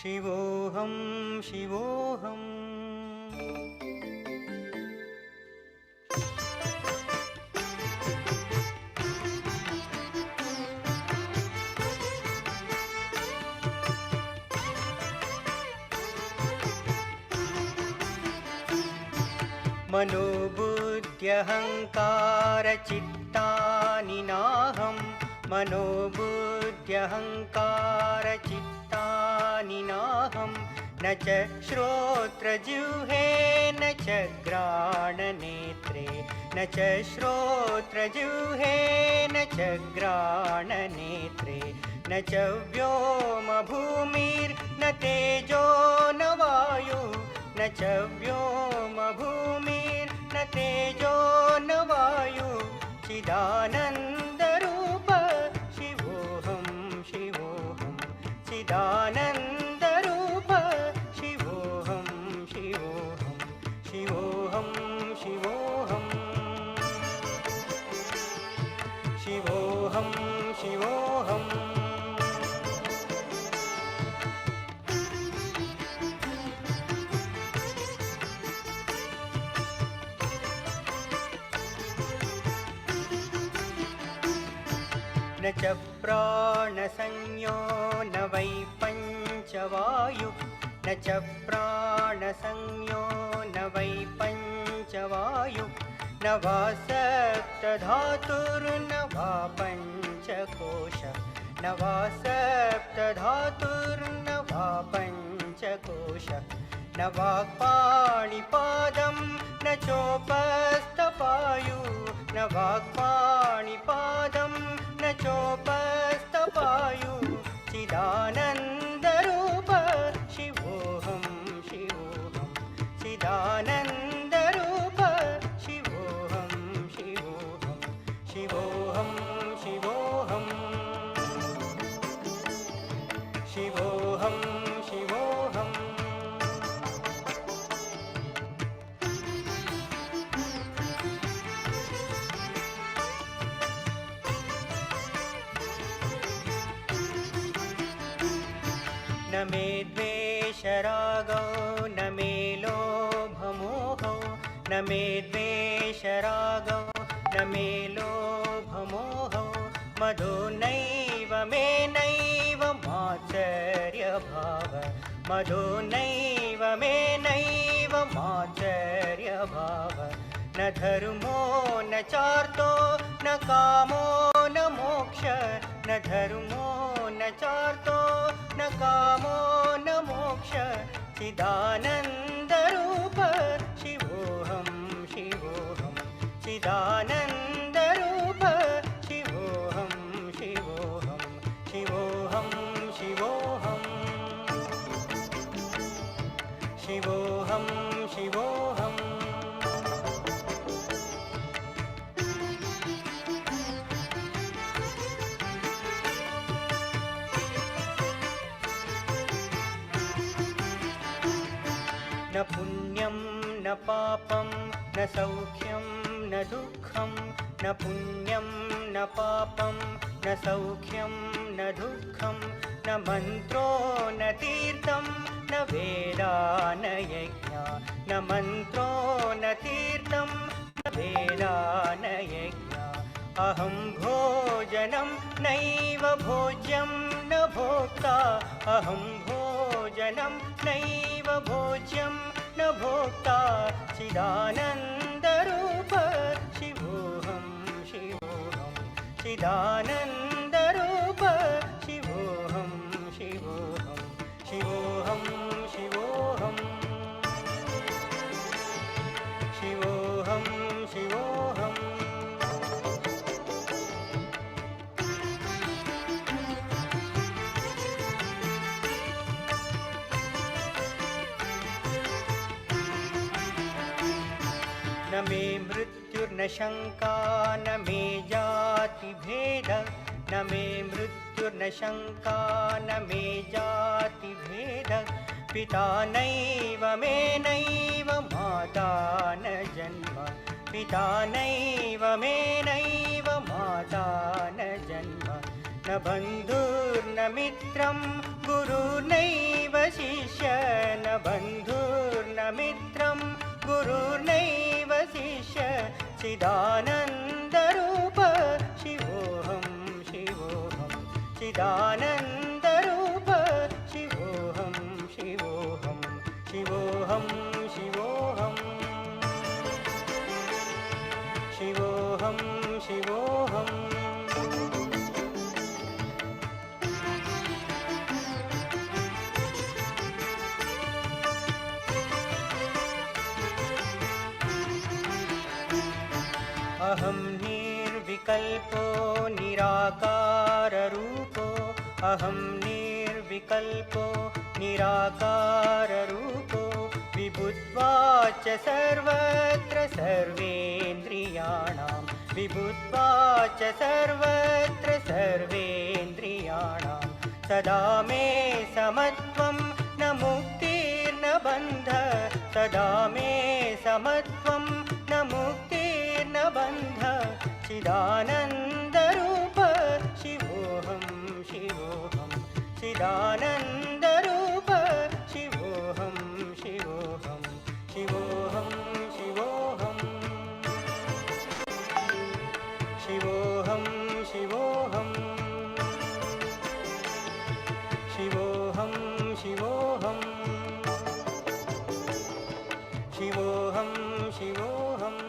शिवोऽहं शिवोऽहम्। मनोबुद्ध्यहङ्कारचित्तानि नाहं। मनोबुद्ध्यहङ्कारचित्तानि नाहं। न च श्रोत्रजिह्वे न च घ्राणनेत्रे। न च श्रोत्रजिह्वे न च घ्राणनेत्रे। न च व्योमभूमिर्न तेजो न वायुः। न च व्योमभूमिर्न तेजो न वायुः। चिदानन्दरूप शिवोऽहं शिवोऽहं। चिदानन्दरूप शिवोऽहं शिवोऽहं। शिवोऽहं शिवोऽहं। शिवोऽहं शिवोऽहम्। न च प्राणसंज्ञो न वै पञ्चवायुः। न च प्राणसंज्ञो न वै पञ्चवायुः। न वा सप्तधातुर्न वा पञ्चकोशः। न वा सप्तधातुर्न वा पञ्चकोशः। न वाक्पाणिपादं न चोपस्थपायुः। न वाक्पाणिपादं न चोपस्थपायुः। चिदानन्दरूप शिवोऽहं शिवोऽहं। चिदानन्दरूप शिवोऽहं शिवोऽहं। शिवोऽहं शिवोऽहम्। शिवोऽहं शिवोऽहम्। न मे द्वेषरागौ न मे लोभमोहौ। न मे द्वेषरागौ न मे लोभमोहौ। मदो नैव मे नैव मात्सर्यभाव। मदो नैव मे नैव मात्सर्यभाव। न धर्मो न चार्थो न कामो न मोक्षः। न धर्मो न चार्थो न कामो न मोक्षः। चिदानन्दरूप शिवोऽहं शिवोऽहं। चिदानन्दरूप शिवोऽहं शिवोऽहं। शिवोऽहं शिवोऽहम्। शिवोऽहं शिवोऽहम्। न पुण्यं न पापं न सौख्यं न दुःखं। न पुण्यं न पापं न सौख्यं न दुःखं। न मन्त्रो न तीर्थं न वेदा न यज्ञा। न मन्त्रो न तीर्थं न वेदा न यज्ञा। अहं भोजनं नैव भोज्यं न भोक्ता। अहं भोजनं नैव भोज्यं न भोक्ता। चिदानन्दरूप शिवोऽहं शिवोऽहं। चिदानन्दरूप शिवोऽहं शिवोऽहं। शिवोऽहं शिवोऽहम्। शिवोऽहं शिवोऽहम्। न मे मृत्युर्न शङ्का न मे जातिभेदः। न मे मृत्युर्न शङ्का न मे जातिभेदः। पिता नैव मे नैव माता न जन्म। पिता नैव मे नैव माता न जन्म। न बन्धुर्न मित्रं गुरुर्नैव गुरुर्नैव शिष्य चिदानन्दरूप शिवोऽहं शिवोऽहं चिदानन्दरूप शिवोऽहं शिवोऽहं शिवोऽहं शिवोऽहं शिवोऽहं शिवोऽहम् अहं निर्विकल्पो निराकाररूपो अहं निर्विकल्पो निराकाररूपो विभुत्वाच सर्वत्र सर्वेन्द्रियाणां विभुत्वाच सर्वत्र सर्वेन्द्रियाणां सदा मे समत्वं न मुक्तिर्न बन्धः सदा मे समत्वं न मुक्तिर्न बन्धः चिदानन्दरूप शिवोऽहं शिवोऽहं चिदानन्दरूप शिवोऽहं शिवोऽहं शिवोऽहं शिवोऽहं शिवोऽहं शिवोऽहं शिवोऽहं शिवोऽहं शिवोऽहं शिवोऽहं शिवोऽहं शिवोऽहम्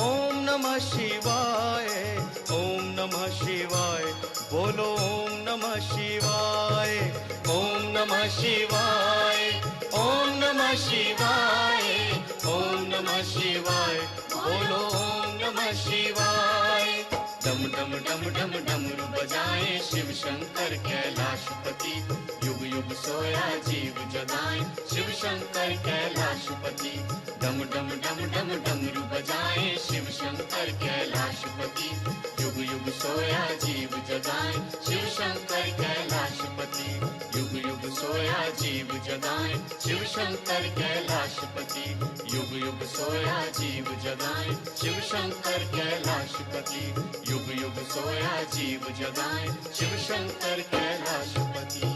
ओम नमः शिवाय ओम नमः शिवाय बोलो ओम नमः शिवाय ओम नमः शिवाय ओम नमः शिवाय ओम नमः शिवाय बोलो ओम नमः शिवाय डम डम डम डम डमरू बजाए शिव शंकर कैलाशपति युग युग सोया जीव जगाए शिव शंकर कैलाशपति डम डम डम डम डमरू बजाए शिव शंकर कैलाशपति युग युग सोया जीव जगाए शिव शंकर कैलाशपति युग युग सोया जीव जगाए शिव शंकर कैलाशपति युग युग सोया जीव जगाए शिव शंकर कैलाशपति युग युग सोया जीव जगाए Shiv Shankar Kailashpati.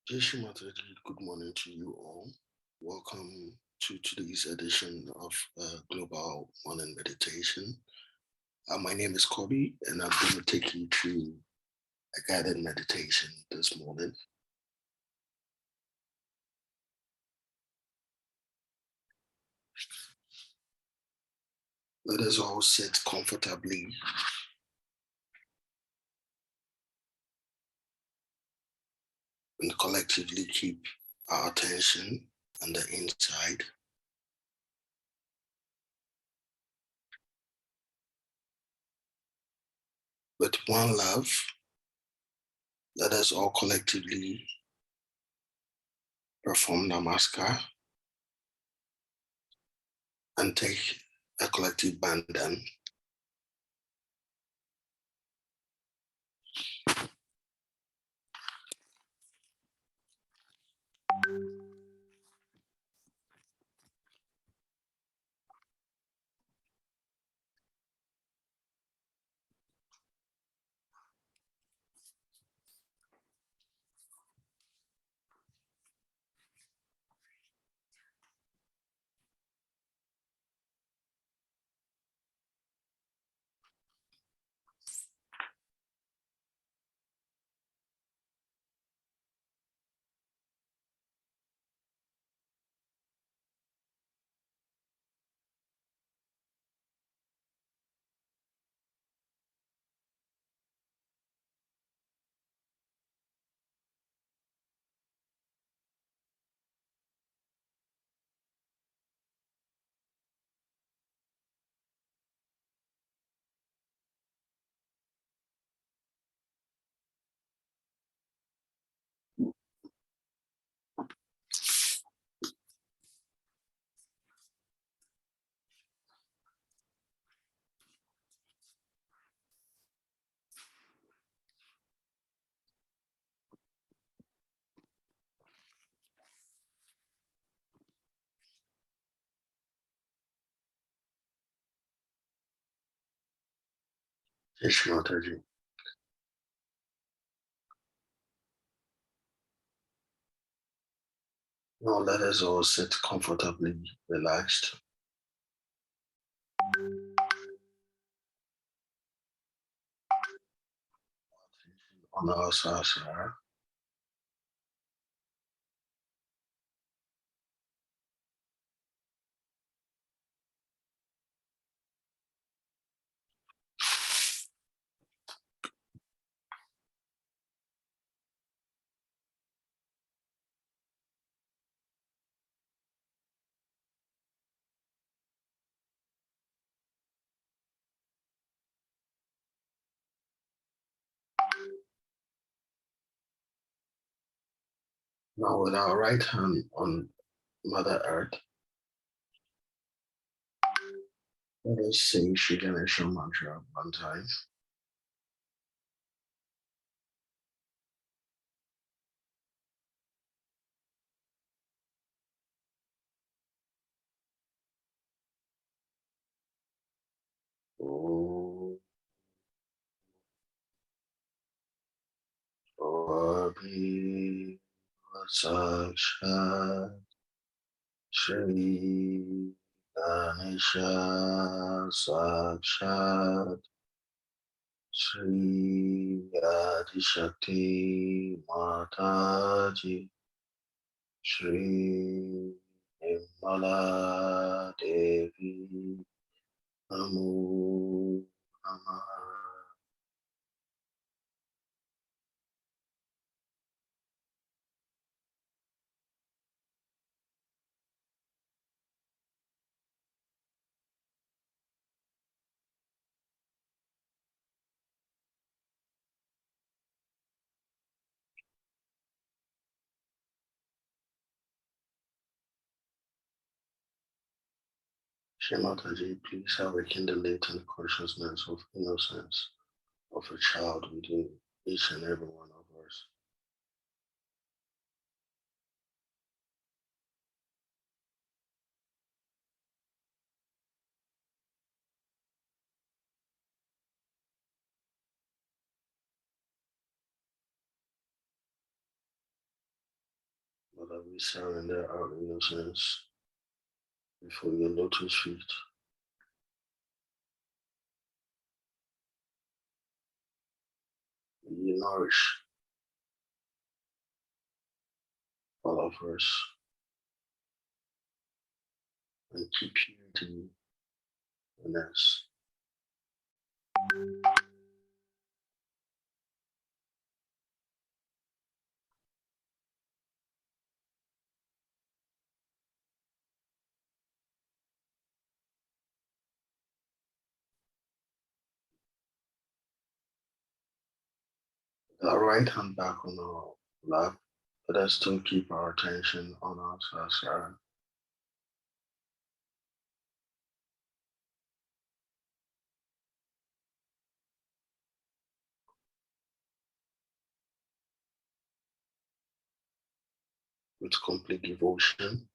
Jai Shri Mataji, good morning to you all. Welcome to today's edition of Global Morning Meditation. My name is Kobe, and I'm going to take you through a guided meditation this morning. Let us all sit comfortably and collectively keep our attention on the inside. With one love, let us all collectively perform Namaskar and take a collective bandhan. Jai Shri Mataji. Now let us all sit comfortably relaxed. On our sasana. Now with our right hand on Mother Earth, let us sing Shri Ganesha mantra one time. Om Abhi Sakshat Shri Ganesha Sakshat Shri Adishakti Mataji Shri Nirmala Devi Namo Namah. Shemataji, please awaken the latent consciousness of innocence of a child within each and every one of us. Father, we surrender our innocence before your lotus feet. You nourish all of us and keep purity in us. Our right hand back on our lap, let us still keep our attention on us as with complete devotion.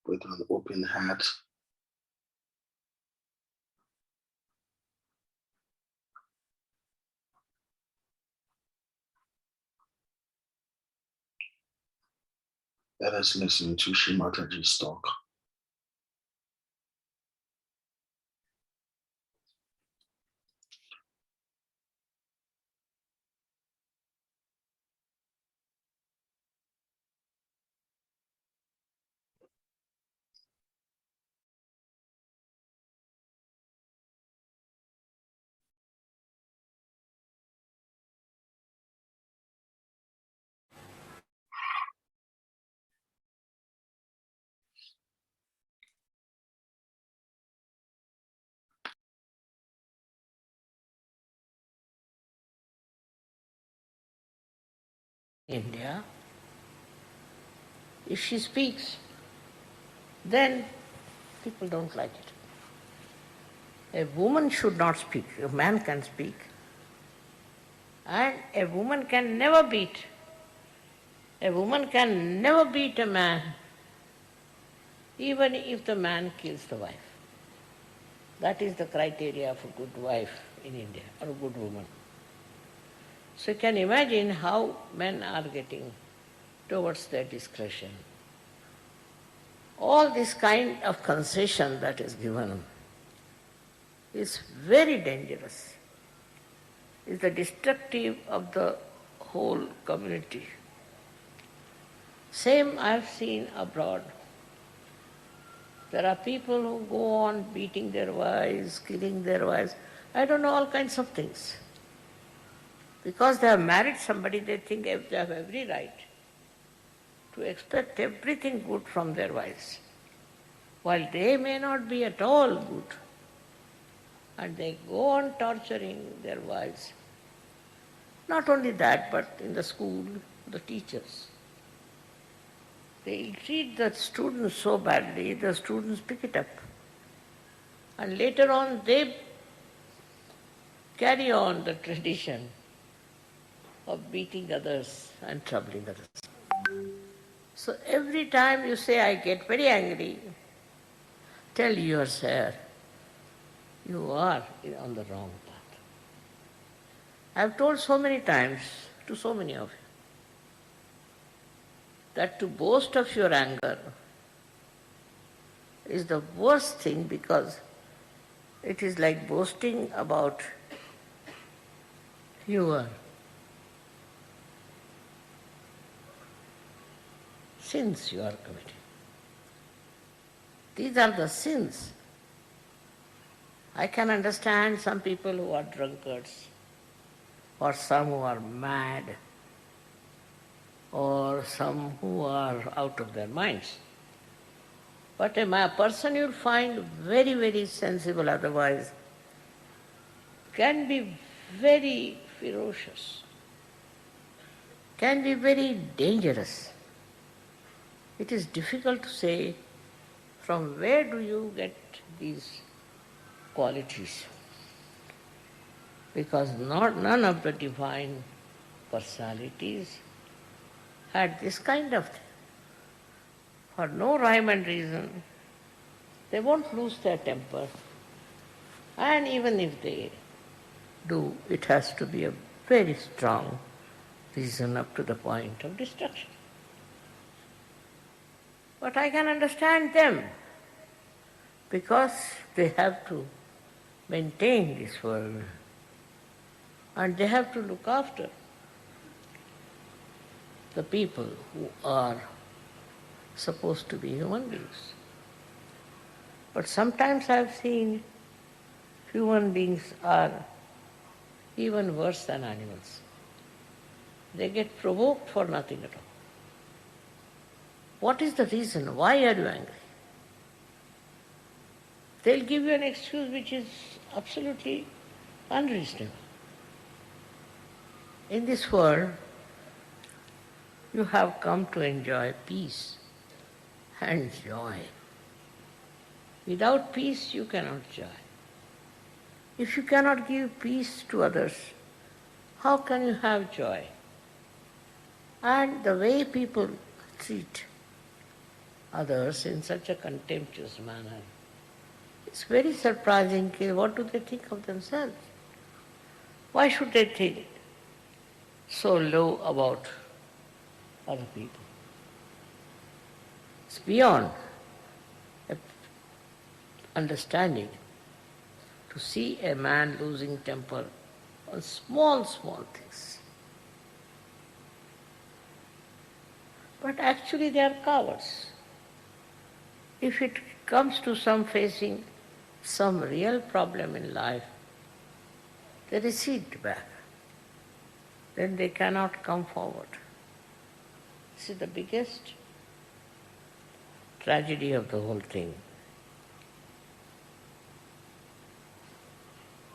With an open heart. Let us listen to Shimataji's talk. India, if she speaks, then people don't like it. A woman should not speak, a man can speak. And a woman can never beat. A woman can never beat a man, even if the man kills the wife. That is the criteria of a good wife in India, or a good woman. So you can imagine how men are getting towards their discretion. All this kind of concession that is given is very dangerous. Is the destructive of the whole community. Same I have seen abroad. There are people who go on beating their wives, killing their wives. I don't know, all kinds of things. Because they have married somebody, they think they have every right to expect everything good from their wives, while they may not be at all good. And they go on torturing their wives. Not only that, but in the school, the teachers. They treat the students so badly, the students pick it up. And later on, they carry on the tradition of beating others and troubling others. So every time you say, I get very angry, tell yourself, you are on the wrong path. I have told so many times to so many of you that to boast of your anger is the worst thing, because it is like boasting about your sins you are committing. These are the sins. I can understand some people who are drunkards, or some who are mad, or some who are out of their minds. But a person you'll find very, very sensible otherwise can be very ferocious, can be very dangerous. It is difficult to say from where do you get these qualities, because none of the divine personalities had this kind of thing. For no rhyme and reason, They won't lose their temper. And even if they do, it has to be a very strong reason up to the point of destruction. But I can understand them because they have to maintain this world and they have to look after the people who are supposed to be human beings. But sometimes I've seen human beings are even worse than animals. They get provoked for nothing at all. What is the reason? Why are you angry? They'll give you an excuse which is absolutely unreasonable. In this world, you have come to enjoy peace and joy. Without peace, you cannot joy. If you cannot give peace to others, how can you have joy? And the way people treat others in such a contemptuous manner, it's very surprising. What do they think of themselves? Why should they think so low about other people? It's beyond understanding to see a man losing temper on small things. But actually they are cowards. If it comes to some facing some real problem in life, they recede back. Then they cannot come forward. This is the biggest tragedy of the whole thing.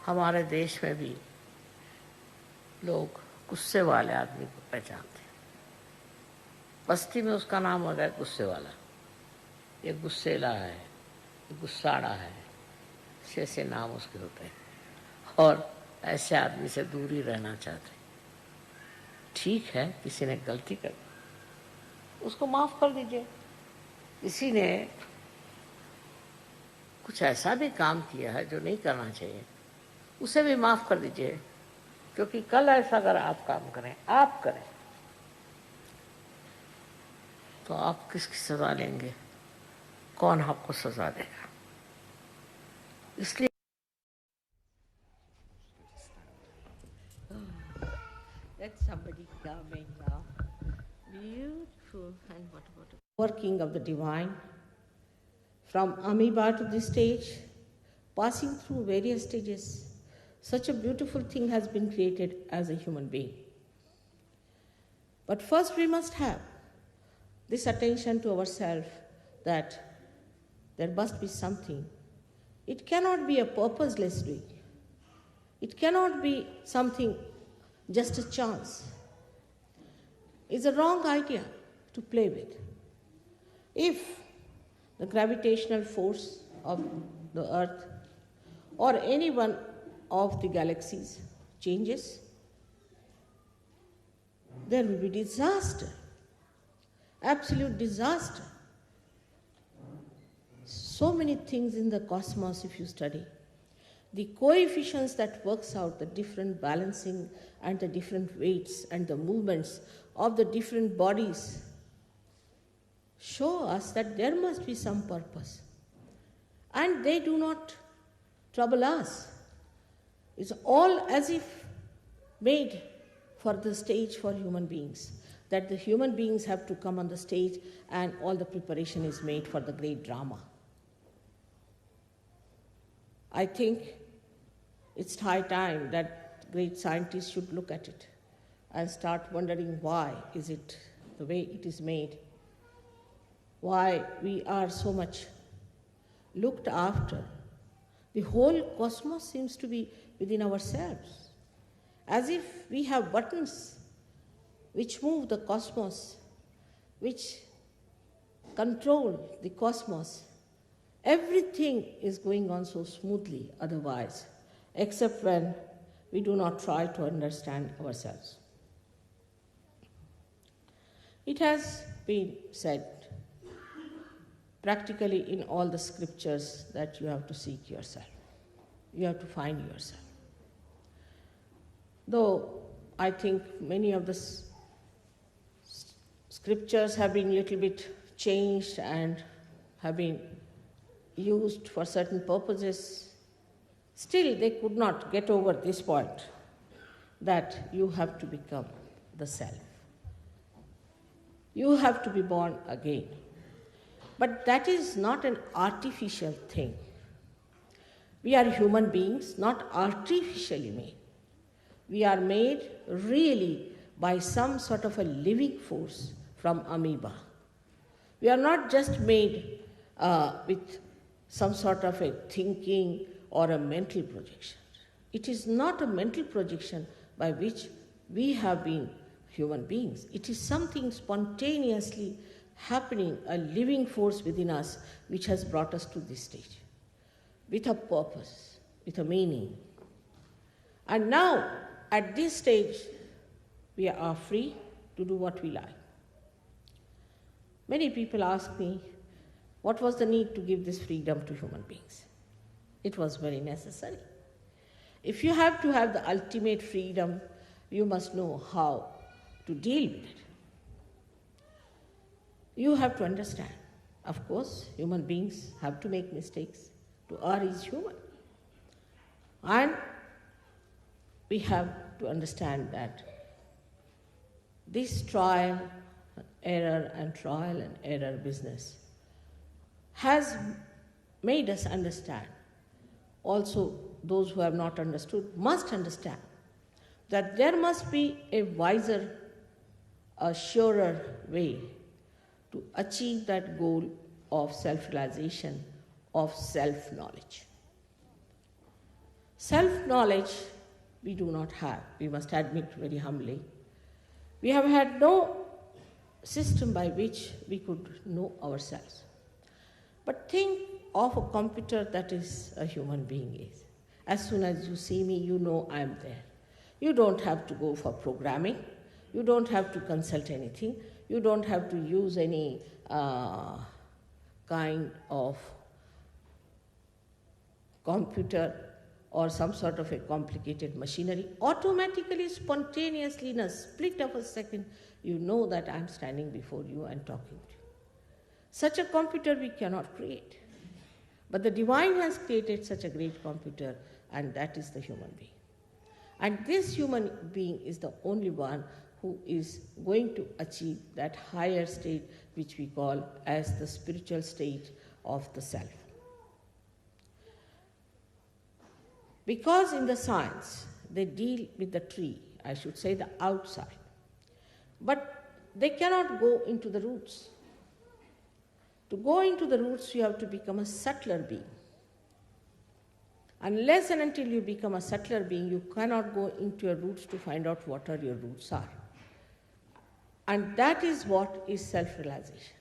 हमारे देश में भी लोग गुस्से वाले आदमी को पहचानते हैं. बस्ती में उसका नाम हो गया गुस्से वाला. ये गुस्सेला है, ये गुस्साड़ा है, ऐसे नाम उसके होते हैं. और ऐसे आदमी से दूर ही रहना चाहते हैं. ठीक है, किसी ने गलती कर उसको माफ कर दीजिए. किसी ने कुछ ऐसा भी काम किया है जो नहीं करना चाहिए, उसे भी माफ कर दीजिए. क्योंकि कल ऐसा अगर आप काम करें, आप करें, तो आप किसकी सजा लेंगे? कौन आपको सजा देगा? इसलिए that's somebody coming now. Beautiful. And what about working of the divine from amoeba to this stage, passing through various stages. Such a beautiful thing has been created as a human being. But first we must have this attention to ourselves that there must be something. It cannot be a purposeless doing. It cannot be something just a chance. It's a wrong idea to play with. If the gravitational force of the earth or any one of the galaxies changes, there will be disaster, absolute disaster. So many things in the cosmos if you study. The coefficients that works out the different balancing and the different weights and the movements of the different bodies show us that there must be some purpose. And they do not trouble us. It's all as if made for the stage for human beings, that the human beings have to come on the stage and all the preparation is made for the great drama. I think it's high time that great scientists should look at it and start wondering why is it the way it is made, why we are so much looked after. The whole cosmos seems to be within ourselves, as if we have buttons which move the cosmos, which control the cosmos. Everything is going on so smoothly otherwise, except when we do not try to understand ourselves. It has been said practically in all the scriptures that you have to seek yourself. You have to find yourself. Though I think many of the scriptures have been a little bit changed and have been used for certain purposes, still they could not get over this point that you have to become the self. You have to be born again. But that is not an artificial thing. We are human beings, not artificially made. We are made really by some sort of a living force from amoeba. We are not just made with some sort of a thinking or a mental projection. It is not a mental projection by which we have been human beings. It is something spontaneously happening, a living force within us which has brought us to this stage, with a purpose, with a meaning. And now, at this stage, we are free to do what we like. Many people ask me, what was the need to give this freedom to human beings? It was very necessary. If you have to have the ultimate freedom, you must know how to deal with it. You have to understand. Of course, human beings have to make mistakes. To err is human. And we have to understand that this trial and error business has made us understand. Also, those who have not understood must understand that there must be a wiser, a surer way to achieve that goal of self-realization, of self-knowledge. Self-knowledge we do not have, we must admit very humbly. We have had no system by which we could know ourselves. But think of a computer that is a human being is. As soon as you see me, you know I am there. You don't have to go for programming. You don't have to consult anything. You don't have to use any kind of computer or some sort of a complicated machinery. Automatically, spontaneously, in a split of a second, you know that I'm standing before you and talking to you. Such a computer we cannot create. But the divine has created such a great computer, and that is the human being. And this human being is the only one who is going to achieve that higher state which we call as the spiritual state of the self. Because in the science, they deal with the tree, I should say the outside, but they cannot go into the roots. To go into the roots, you have to become a subtler being. Unless and until you become a subtler being, you cannot go into your roots to find out what are your roots are. And that is what is self-realization.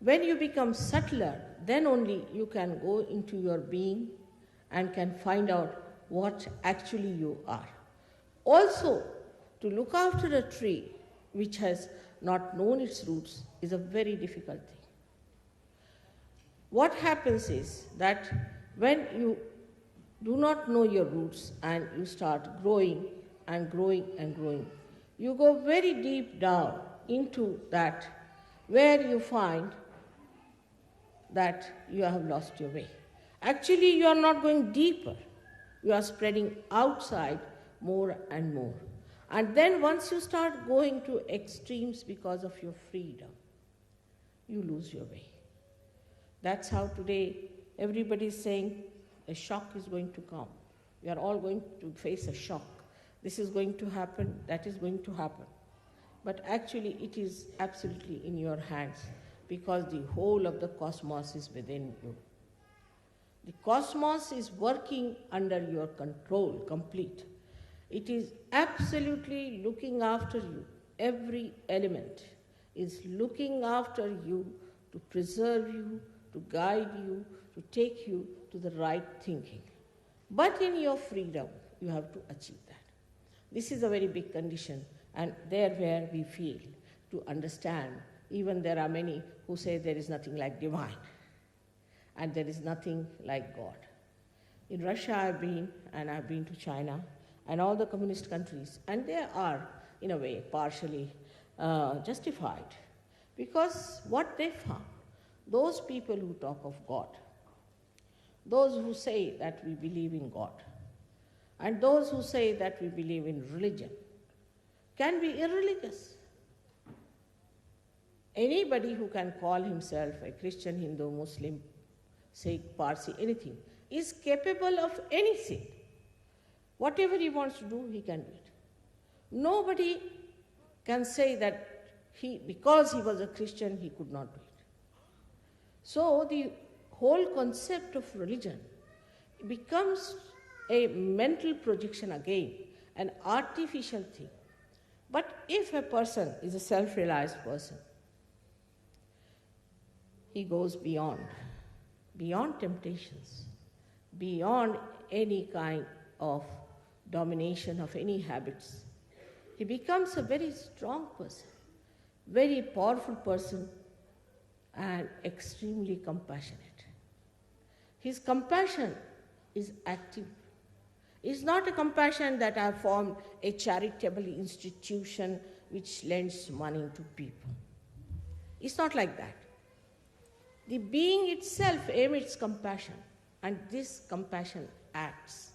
When you become subtler, then only you can go into your being and can find out what actually you are. Also, to look after a tree which has not known its roots is a very difficult thing. What happens is that when you do not know your roots and you start growing and growing and growing, you go very deep down into that where you find that you have lost your way. Actually, you are not going deeper. You are spreading outside more and more. And then once you start going to extremes because of your freedom, you lose your way. That's how today everybody is saying a shock is going to come. We are all going to face a shock. This is going to happen, that is going to happen. But actually it is absolutely in your hands because the whole of the cosmos is within you. The cosmos is working under your control, complete. It is absolutely looking after you. Every element is looking after you to preserve you, to guide you, to take you to the right thinking. But in your freedom, you have to achieve that. This is a very big condition, and there where we fail to understand Even there are many who say there is nothing like divine and there is nothing like God. In Russia I've been, and I've been to China and all the communist countries, and they are, in a way, partially justified. Because what they found, those people who talk of God, those who say that we believe in God, and those who say that we believe in religion, can be irreligious. Anybody who can call himself a Christian, Hindu, Muslim, Sikh, Parsi, anything, is capable of any sin. Whatever he wants to do, he can do it. Nobody can say that because he was a Christian, he could not do it. So the whole concept of religion becomes a mental projection again, an artificial thing. But if a person is a self-realized person, he goes beyond temptations, beyond any kind of domination of any habits. He becomes a very strong person, very powerful person, and extremely compassionate. His compassion is active. It's not a compassion that I have formed a charitable institution which lends money to people. It's not like that. The being itself emits compassion, and this compassion acts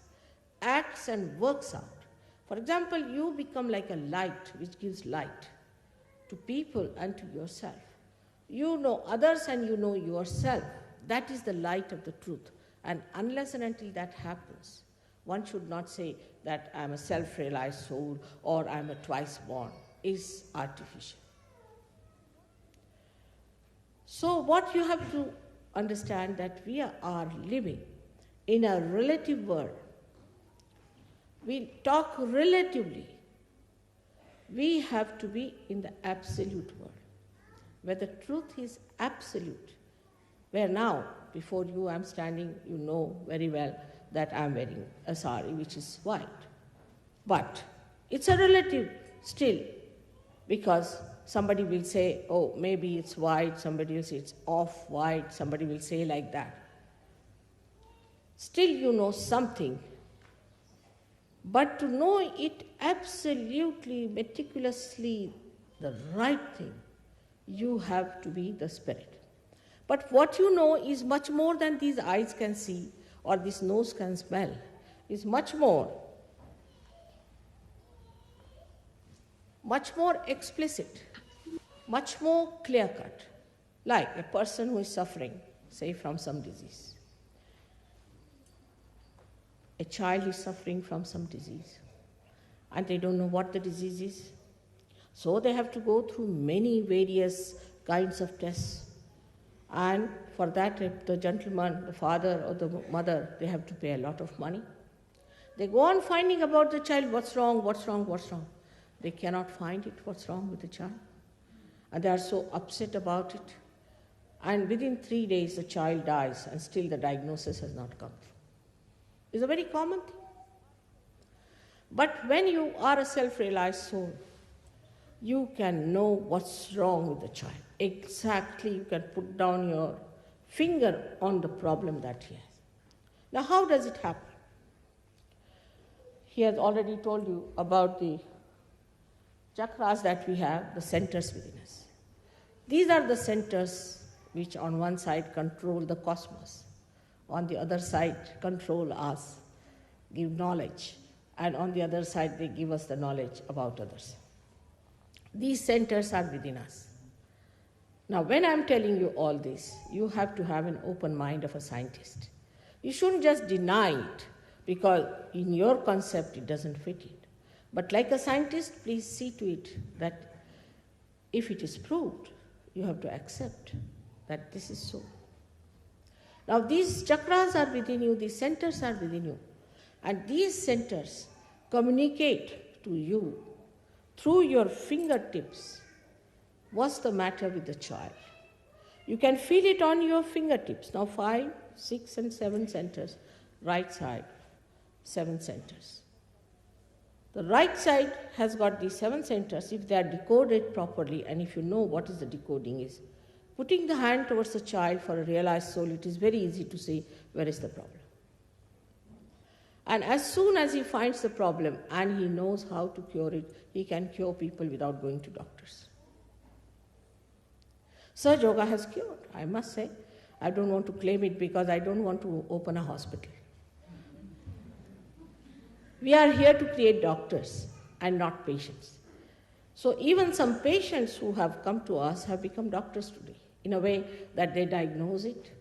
and works out. For example, you become like a light which gives light to people and to yourself. You know others and you know yourself. That is the light of the truth. And unless and until that happens, one should not say that I am a self-realized soul or I am a twice born. Is artificial. So what you have to understand, that we are living in a relative world. We talk relatively. We have to be in the absolute world, where the truth is absolute. Where now, before you I'm standing, you know very well that I'm wearing a sari which is white. But it's a relative still, because somebody will say, oh, maybe it's white, somebody will say it's off-white, somebody will say like that. Still you know something. But to know it absolutely, meticulously, the right thing, you have to be the spirit. But what you know is much more than these eyes can see or this nose can smell. Is much more explicit, much more clear-cut, like a person who is suffering, say, from some disease. A child is suffering from some disease, and they don't know what the disease is. So they have to go through many various kinds of tests. And for that, if the gentleman, the father or the mother, they have to pay a lot of money. They go on finding about the child, what's wrong. They cannot find it, what's wrong with the child. And they are so upset about it. And within 3 days, the child dies, and still the diagnosis has not come through. It's a very common thing. But when you are a self-realized soul, you can know what's wrong with the child. Exactly, you can put down your finger on the problem that he has. Now, how does it happen? He has already told you about the chakras that we have, the centers within us. These are the centers which on one side control the cosmos, on the other side control us, give knowledge, and on the other side they give us the knowledge about others. These centers are within us. Now, when I'm telling you all this, you have to have an open mind of a scientist. You shouldn't just deny it, because in your concept it doesn't fit in. But like a scientist, please see to it that if it is proved, you have to accept that this is so. Now, these chakras are within you, these centers are within you, and these centers communicate to you through your fingertips what's the matter with the child. You can feel it on your fingertips. Now 5, 6 and 7 centers, right side, 7 centers. The right side has got these 7 centers. If they are decoded properly, and if you know what is the decoding is, putting the hand towards the child for a realized soul, it is very easy to see where is the problem. And as soon as he finds the problem and he knows how to cure it, he can cure people without going to doctors. Sahaja Yoga has cured, I must say. I don't want to claim it because I don't want to open a hospital. We are here to create doctors and not patients. So even some patients who have come to us have become doctors today, in a way that they diagnose it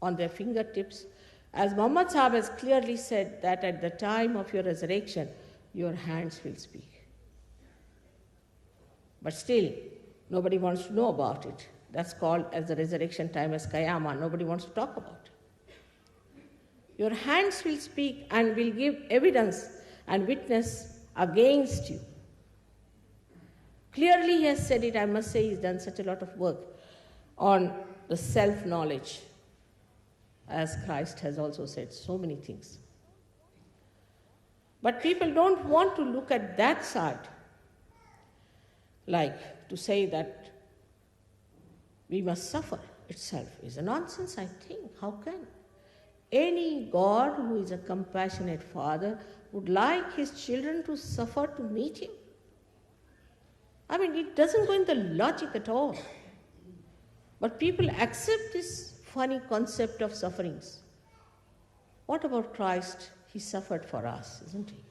on their fingertips. As Muhammad Sahib has clearly said that at the time of your resurrection, your hands will speak. But still, nobody wants to know about it. That's called as the resurrection time as Qiyamah. Nobody wants to talk about it. Your hands will speak and will give evidence and witness against you. Clearly he has said it. I must say he's done such a lot of work on the self-knowledge, as Christ has also said so many things. But people don't want to look at that side, like to say that we must suffer itself is a nonsense, I think. How can? Any God who is a compassionate father would like his children to suffer to meet him. I mean, it doesn't go in the logic at all. But people accept this funny concept of sufferings. What about Christ? He suffered for us, isn't he?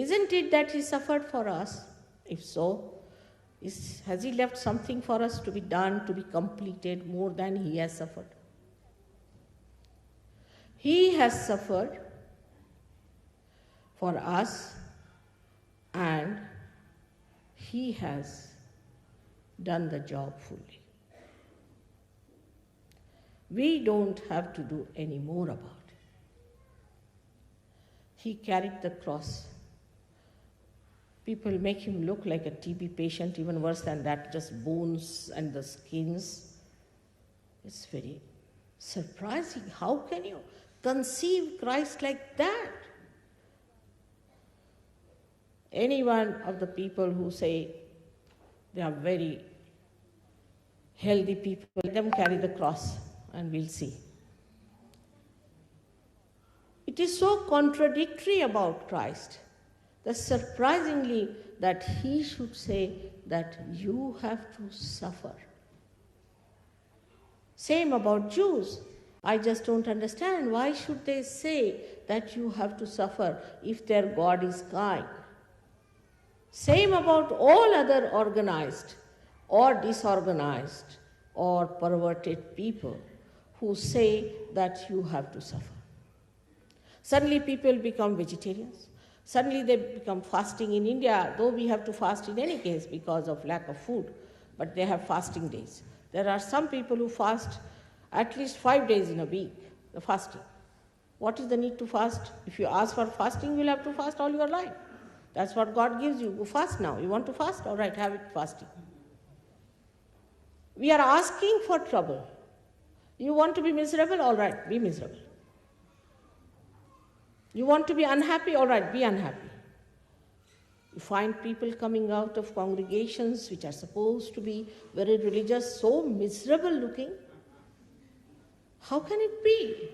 Isn't it that he suffered for us? If so, has he left something for us to be done, to be completed more than he has suffered? He has suffered for us and he has done the job fully. We don't have to do any more about it. He carried the cross. People make him look like a TB patient, even worse than that, just bones and the skins. It's very surprising. How can you conceive Christ like that? Any one of the people who say they are very healthy people, let them carry the cross and we'll see. It is so contradictory about Christ that surprisingly that he should say that you have to suffer. Same about Jews. I just don't understand. Why should they say that you have to suffer if their God is kind? Same about all other organized or disorganized or perverted people who say that you have to suffer. Suddenly people become vegetarians. Suddenly they become fasting in India, though we have to fast in any case because of lack of food, but they have fasting days. There are some people who fast at least 5 days in a week, the fasting. What is the need to fast? If you ask for fasting, you will have to fast all your life. That's what God gives you. Go fast now. You want to fast? All right, have it fasting. We are asking for trouble. You want to be miserable? All right, be miserable. You want to be unhappy? All right, be unhappy. You find people coming out of congregations which are supposed to be very religious, so miserable looking. How can it be?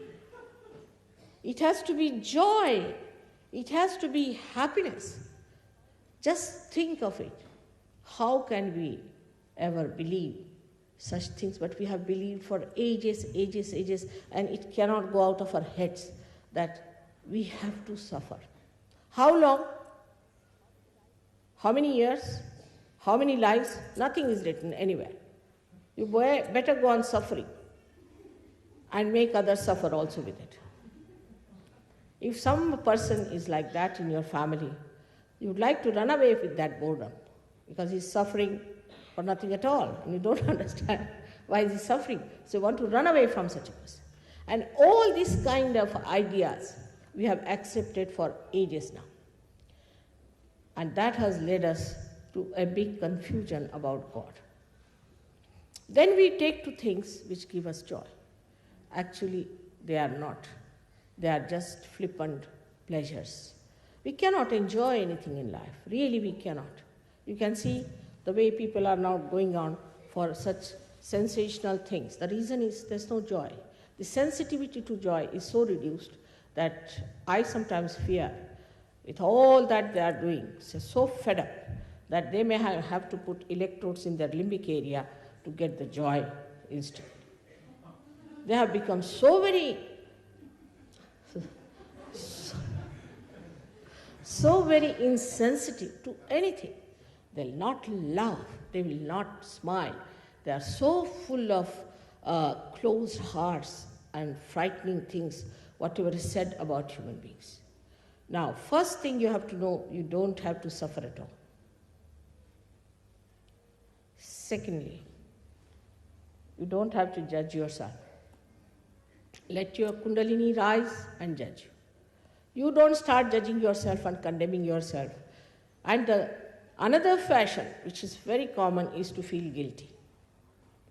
It has to be joy. It has to be happiness. Just think of it. How can we ever believe such things? But we have believed for ages, and it cannot go out of our heads that we have to suffer. How long? How many years? How many lives? Nothing is written anywhere. You better go on suffering and make others suffer also with it. If some person is like that in your family, you would like to run away with that boredom because he's suffering for nothing at all and you don't understand why is he suffering. So you want to run away from such a person. And all these kind of ideas we have accepted for ages now. And that has led us to a big confusion about God. Then we take to things which give us joy. Actually, they are not. They are just flippant pleasures. We cannot enjoy anything in life. Really, we cannot. You can see the way people are now going on for such sensational things. The reason is there's no joy. The sensitivity to joy is so reduced that I sometimes fear, with all that they are doing, they're so fed up that they may have to put electrodes in their limbic area to get the joy instantly. They have become so very insensitive to anything. They'll not laugh, they will not smile. They are so full of closed hearts and frightening things, whatever is said about human beings. Now, first thing you have to know, you don't have to suffer at all. Secondly, you don't have to judge yourself. Let your kundalini rise and judge you. You don't start judging yourself and condemning yourself. And another fashion, which is very common, is to feel guilty.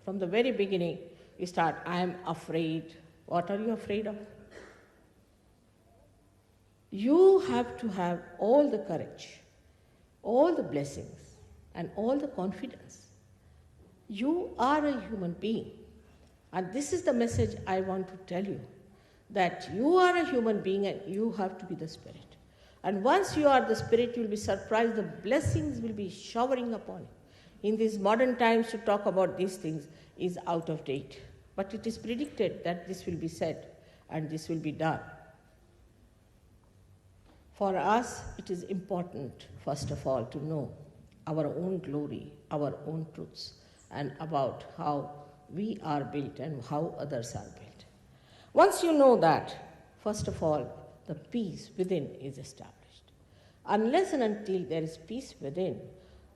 From the very beginning, you start, I am afraid. What are you afraid of? You have to have all the courage, all the blessings, and all the confidence. You are a human being. And this is the message I want to tell you, that you are a human being and you have to be the spirit. And once you are the spirit, you will be surprised. The blessings will be showering upon you. In these modern times, to talk about these things is out of date. But it is predicted that this will be said and this will be done. For us, it is important, first of all, to know our own glory, our own truths, and about how we are built and how others are built. Once you know that, first of all, the peace within is established. Unless and until there is peace within,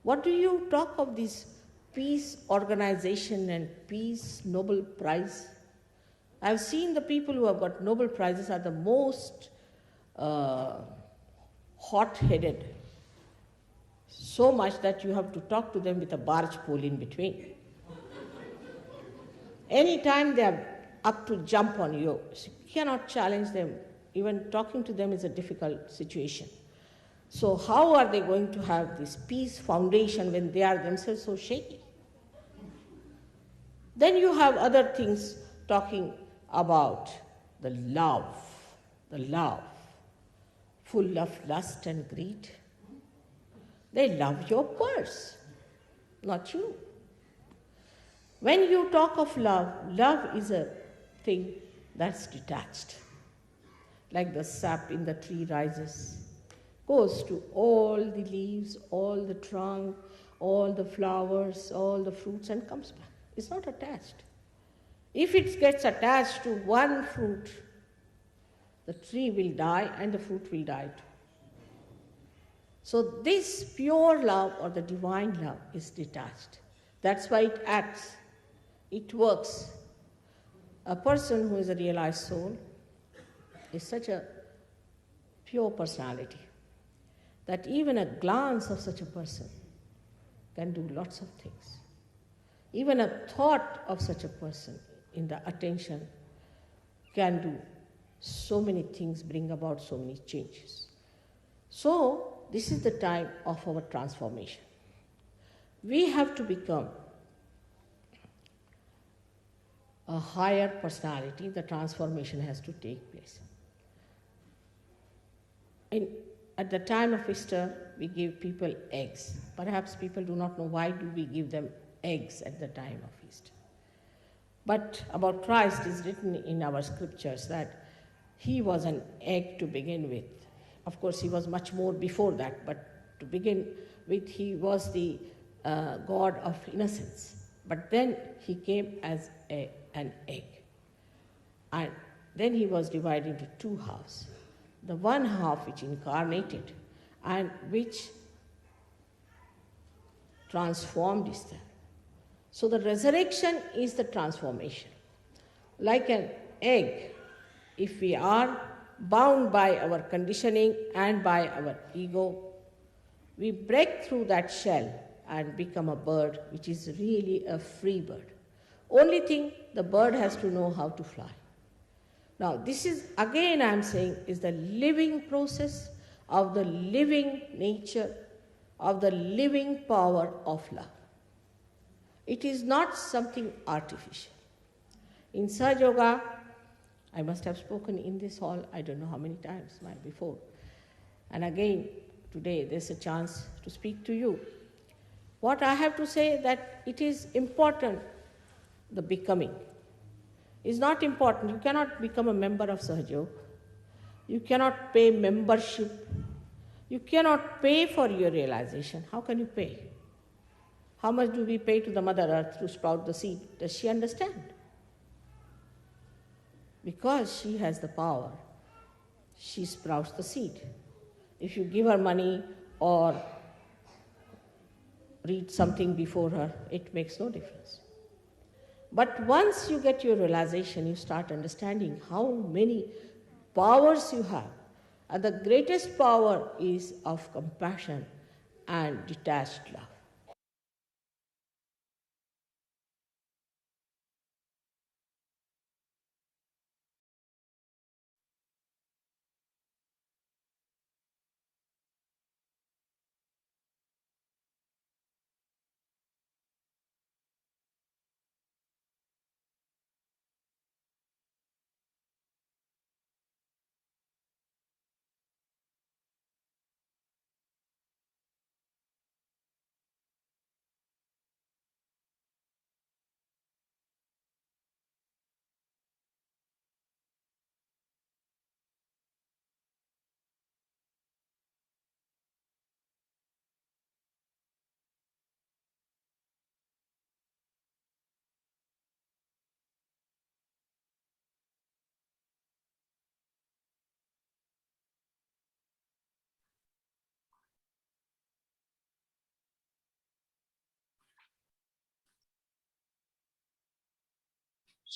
what do you talk of this peace organization and peace Nobel Prize? I have seen the people who have got Nobel Prizes are the most hot-headed, so much that you have to talk to them with a barge pole in between. Anytime they are up to jump on you, you cannot challenge them. Even talking to them is a difficult situation. So how are they going to have this peace foundation when they are themselves so shaky? Then you have other things talking about the love, full of lust and greed. They love your purse, not you. When you talk of love, love is a thing that's detached. Like the sap in the tree rises, goes to all the leaves, all the trunk, all the flowers, all the fruits, and comes back. It's not attached. If it gets attached to one fruit, the tree will die and the fruit will die too. So this pure love or the divine love is detached. That's why it acts, it works. A person who is a realized soul is such a pure personality that even a glance of such a person can do lots of things. Even a thought of such a person in the attention can do so many things, bring about so many changes. So this is the time of our transformation. We have to become a higher personality. The transformation has to take place. At the time of Easter, we give people eggs. Perhaps people do not know why do we give them eggs at the time of Easter. But about Christ is written in our scriptures that he was an egg to begin with. Of course, he was much more before that, but to begin with, he was the God of innocence. But then he came as an egg. And then he was divided into two halves. The one half which incarnated and which transformed Easter. So the resurrection is the transformation. Like an egg, if we are bound by our conditioning and by our ego, we break through that shell and become a bird which is really a free bird. Only thing, the bird has to know how to fly. Now this is, again I am saying, is the living process, of the living nature, of the living power of love. It is not something artificial. In Sahaja Yoga, I must have spoken in this hall, I don't know how many times before. And again, today there's a chance to speak to you. What I have to say that it is important, the becoming is not important. You cannot become a member of Sahaja Yoga. You cannot pay membership. You cannot pay for your realization. How can you pay? How much do we pay to the Mother Earth to sprout the seed? Does she understand? Because she has the power, she sprouts the seed. If you give her money or read something before her, it makes no difference. But once you get your realization, you start understanding how many powers you have. And the greatest power is of compassion and detached love.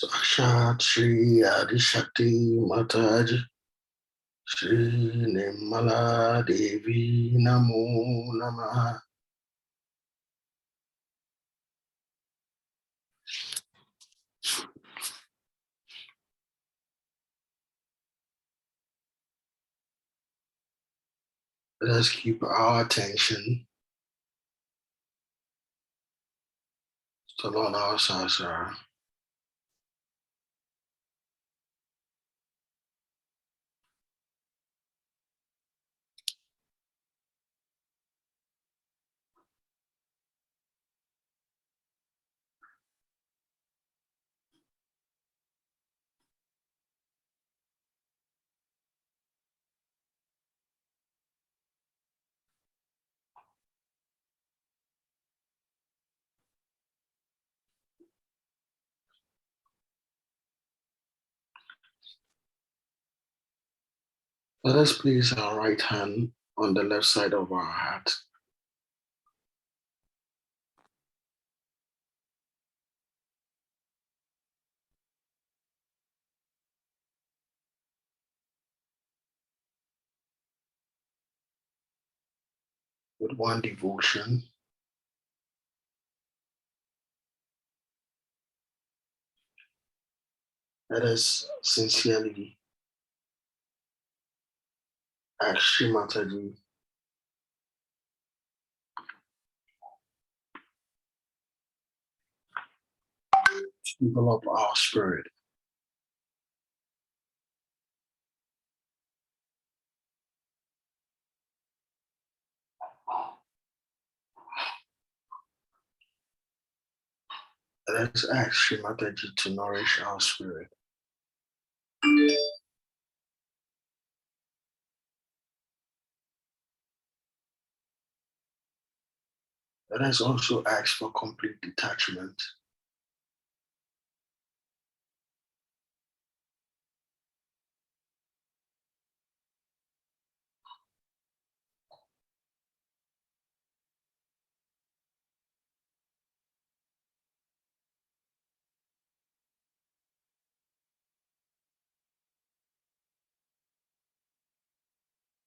Sakshat Shri Adishakti Mataji Shri Nirmala Devi Namo Namaha. Let us keep our attention still on our Sahasrara. Let us place our right hand on the left side of our heart. With one devotion. Let us sincerely ask Shri Mataji to develop our spirit. Let us ask Shri Mataji to nourish our spirit. Let us also ask for complete detachment.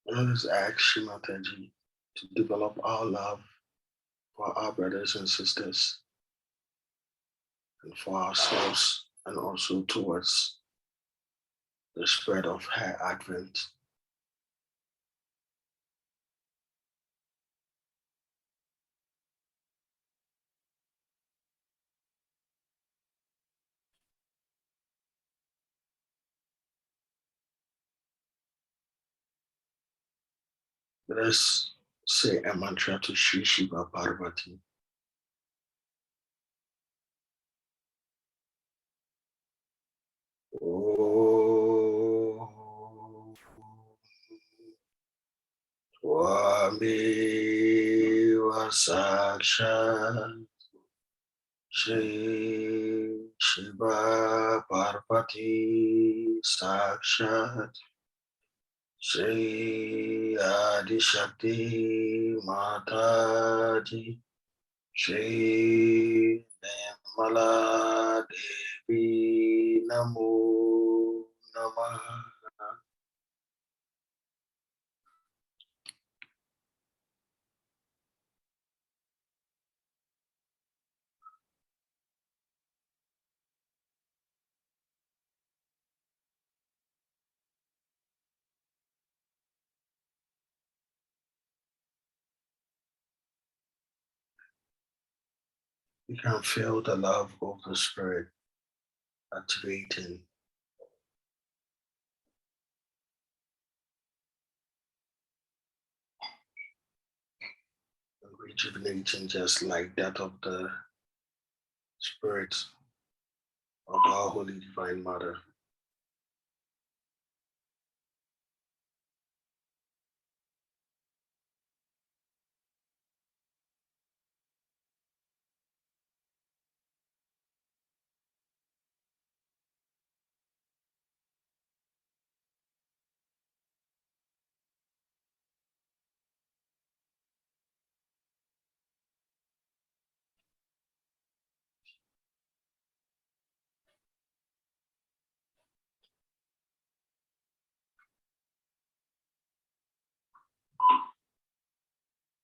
Let us ask Shri Mataji to develop our love for our brothers and sisters and for ourselves, and also towards the spread of her advent. Let us say a mantra to Sri Shiva Parvati. Om Swami Sakshat Shri Shiva Parvati Sakshat Shri Adi Shakti Mataji Shri Nirmala Devi Namo Namah. You can feel the love of the Spirit activating and rejuvenating, just like that of the Spirit of our Holy Divine Mother.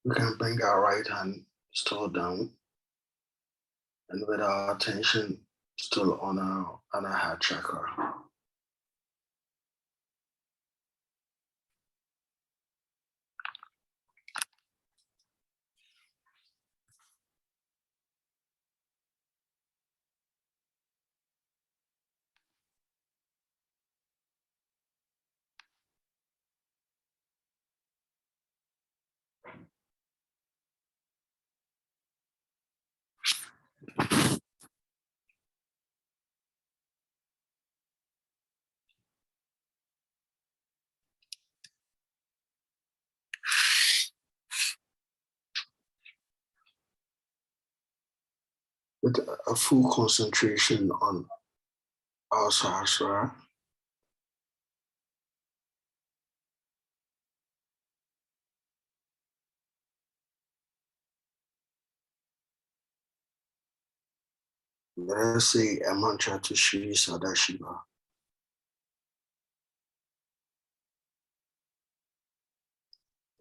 We can bring our right hand still down and with our attention still on our heart chakra. With a full concentration on our sahasrara, let us say a mantra to Shri Sadashiva.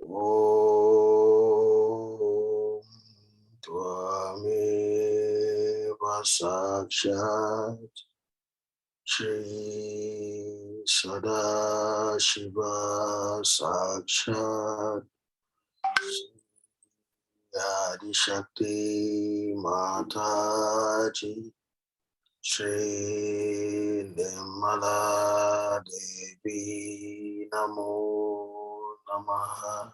Om Tvameva Sakshat Shri Sadashiva Sakshat Adi Shakti Mataji Shri Nirmala Devi Namo Namaha.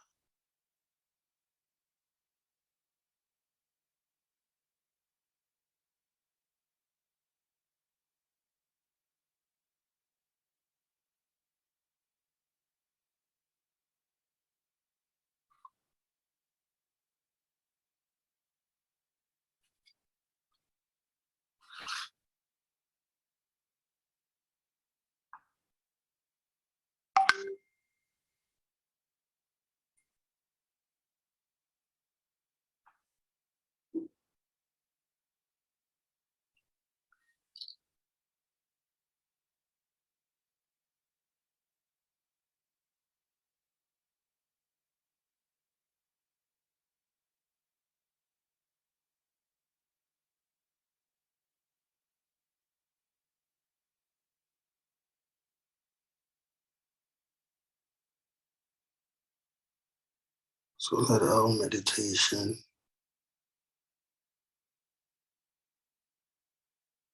So let our meditation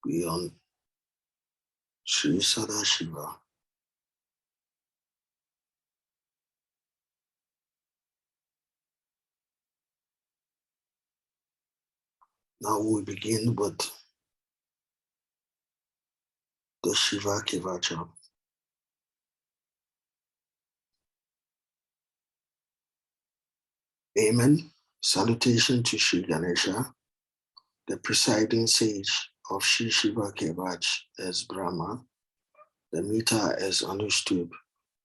be on Sri Sadashiva. Now we begin with the Shiva Kevacha. Amen. Salutation to Sri Ganesha, the presiding sage of Sri Shiva Kevach as Brahma. The meter is Anushtup.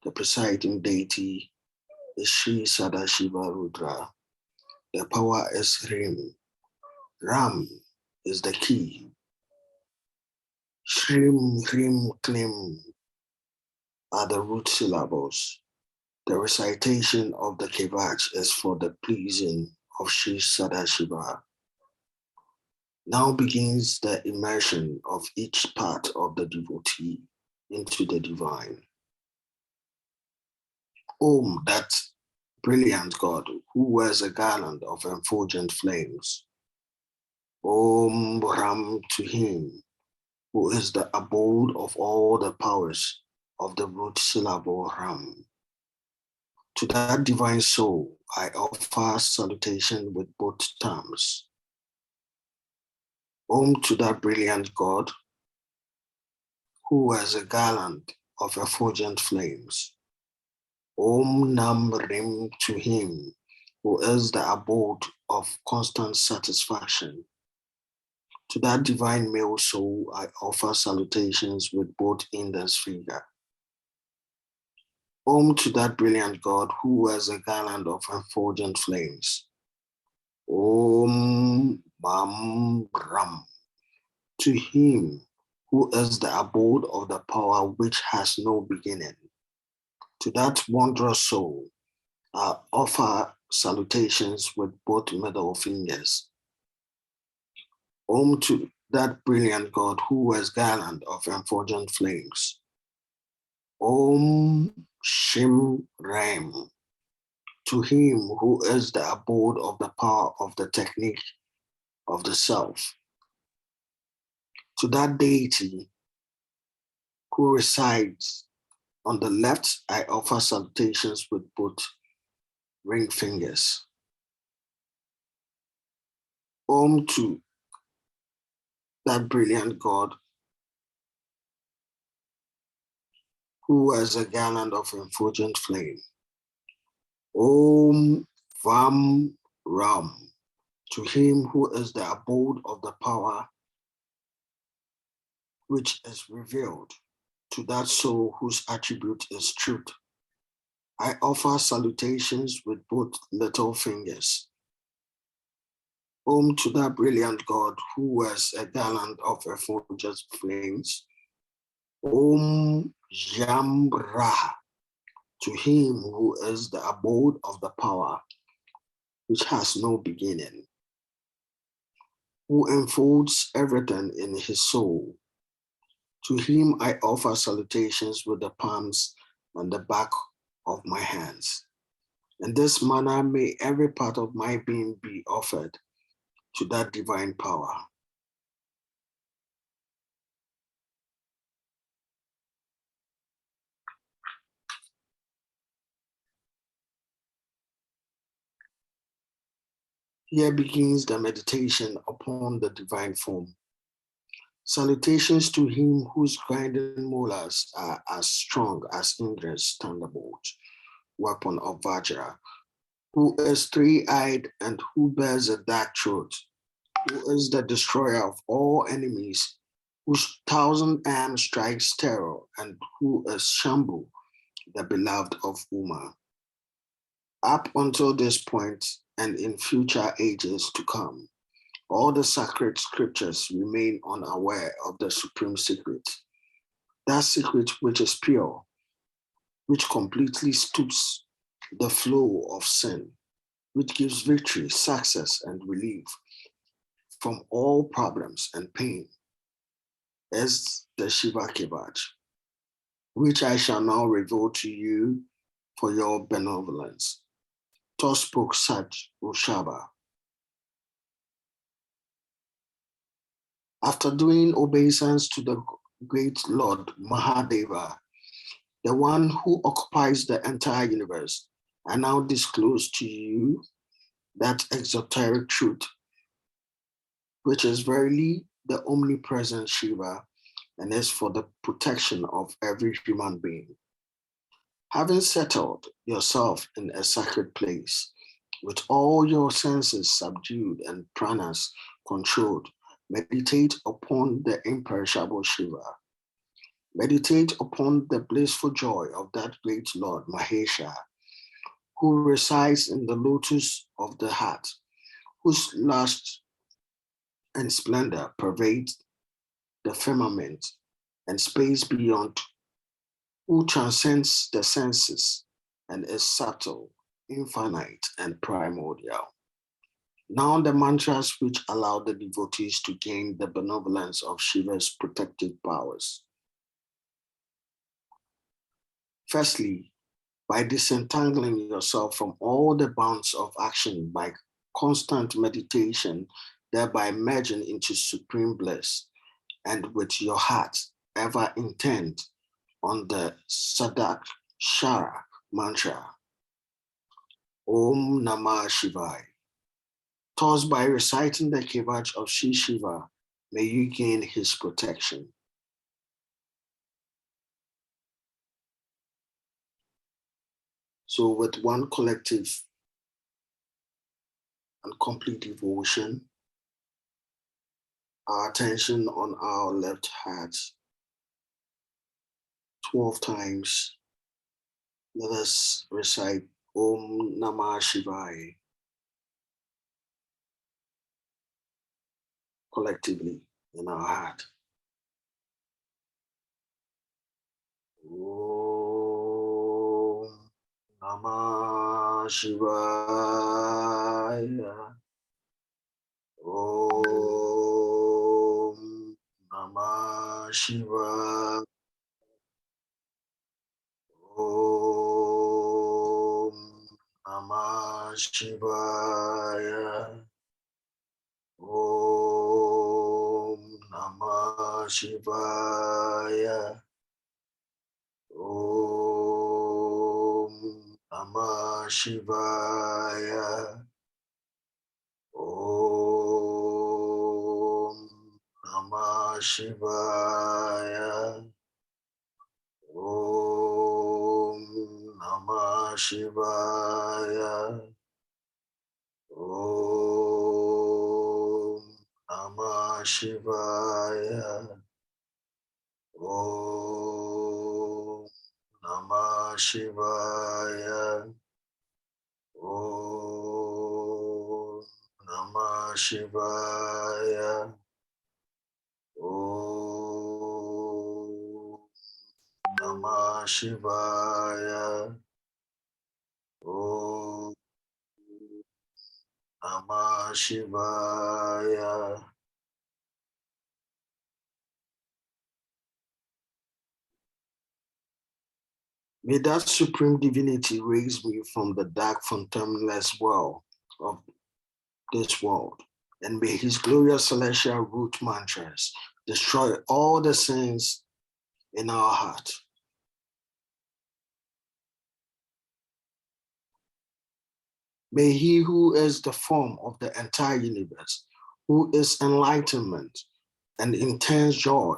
The presiding deity is Sri Sadashiva Rudra. The power is Rim. Ram is the key. Shrim, Hrim, Klim are the root syllables. The recitation of the Kevach is for the pleasing of Sri Sadashiva. Now begins the immersion of each part of the devotee into the divine. Om, that brilliant God who wears a garland of effulgent flames. Om Ram, to him who is the abode of all the powers of the root syllable Ram. To that divine soul, I offer salutation with both terms. Om, to that brilliant God who wears a garland of effulgent flames. Om Nam Rim, to him who is the abode of constant satisfaction. To that divine male soul, I offer salutations with both index finger. Om, to that brilliant God who wears a garland of effulgent flames. Om Mam Ram, to him who is the abode of the power which has no beginning. To that wondrous soul, I offer salutations with both middle fingers. Om, to that brilliant God who wears garland of effulgent flames. Om Shim Ram, to him who is the abode of the power of the technique of the self. To that deity who resides on the left, I offer salutations with both ring fingers. Om, to that brilliant God who wears a garland of effulgent flame. Om Vam Ram, to him who is the abode of the power which is revealed, to that soul whose attribute is truth. I offer salutations with both little fingers. Om, to that brilliant God who wears a garland of effulgent flames. Om Yam Ra, to him who is the abode of the power which has no beginning, who enfolds everything in his soul. To him I offer salutations with the palms and the back of my hands. In this manner may every part of my being be offered to that divine power. Here begins the meditation upon the divine form. Salutations to him whose grinding molars are as strong as Indra's thunderbolt, weapon of Vajra, who is three-eyed and who bears a dark throat, who is the destroyer of all enemies, whose 1,000 arms strikes terror, and who is Shambhu, the beloved of Uma. Up until this point and in future ages to come, all the sacred scriptures remain unaware of the supreme secret, that secret which is pure, which completely stoops the flow of sin, which gives victory, success, and relief from all problems and pain, is the Shiva Kevaj, which I shall now reveal to you for your benevolence. Thus spoke Saj Ushaba. After doing obeisance to the great Lord Mahadeva, the one who occupies the entire universe, I now disclose to you that exoteric truth which is verily the omnipresent Shiva and is for the protection of every human being. Having settled yourself in a sacred place, with all your senses subdued and pranas controlled, meditate upon the imperishable Shiva. Meditate upon the blissful joy of that great Lord Mahesha, who resides in the lotus of the heart, whose lust and splendor pervade the firmament and space beyond, who transcends the senses and is subtle, infinite, and primordial. Now the mantras which allow the devotees to gain the benevolence of Shiva's protective powers. Firstly, by disentangling yourself from all the bounds of action by constant meditation, thereby merging into supreme bliss, and with your heart ever intent on the Sadakshara mantra, Om Namah Shivaya. Thus, by reciting the Kevaj of Sri Shiva, may you gain his protection. So, with one collective and complete devotion, our attention on our left heart 12 times, let us recite Om Namah Shivaya collectively in our heart. Om Namah Shivaya. Om Namah Shivaya. Om Namah Shivaya. Om Namah Shivaya. Om Namah Shivaya. Om Namah Shivaya. Om Namah Shivaya. Om Namah Shivaya. Om Namah Shivaya. Om Namah Shivaya. Om Namah Shivaya. Om Namah Shivaya. May that supreme divinity raise me from the dark, fathomless well of this world, and may his glorious celestial root mantras destroy all the sins in our heart. May he who is the form of the entire universe, who is enlightenment and intense joy,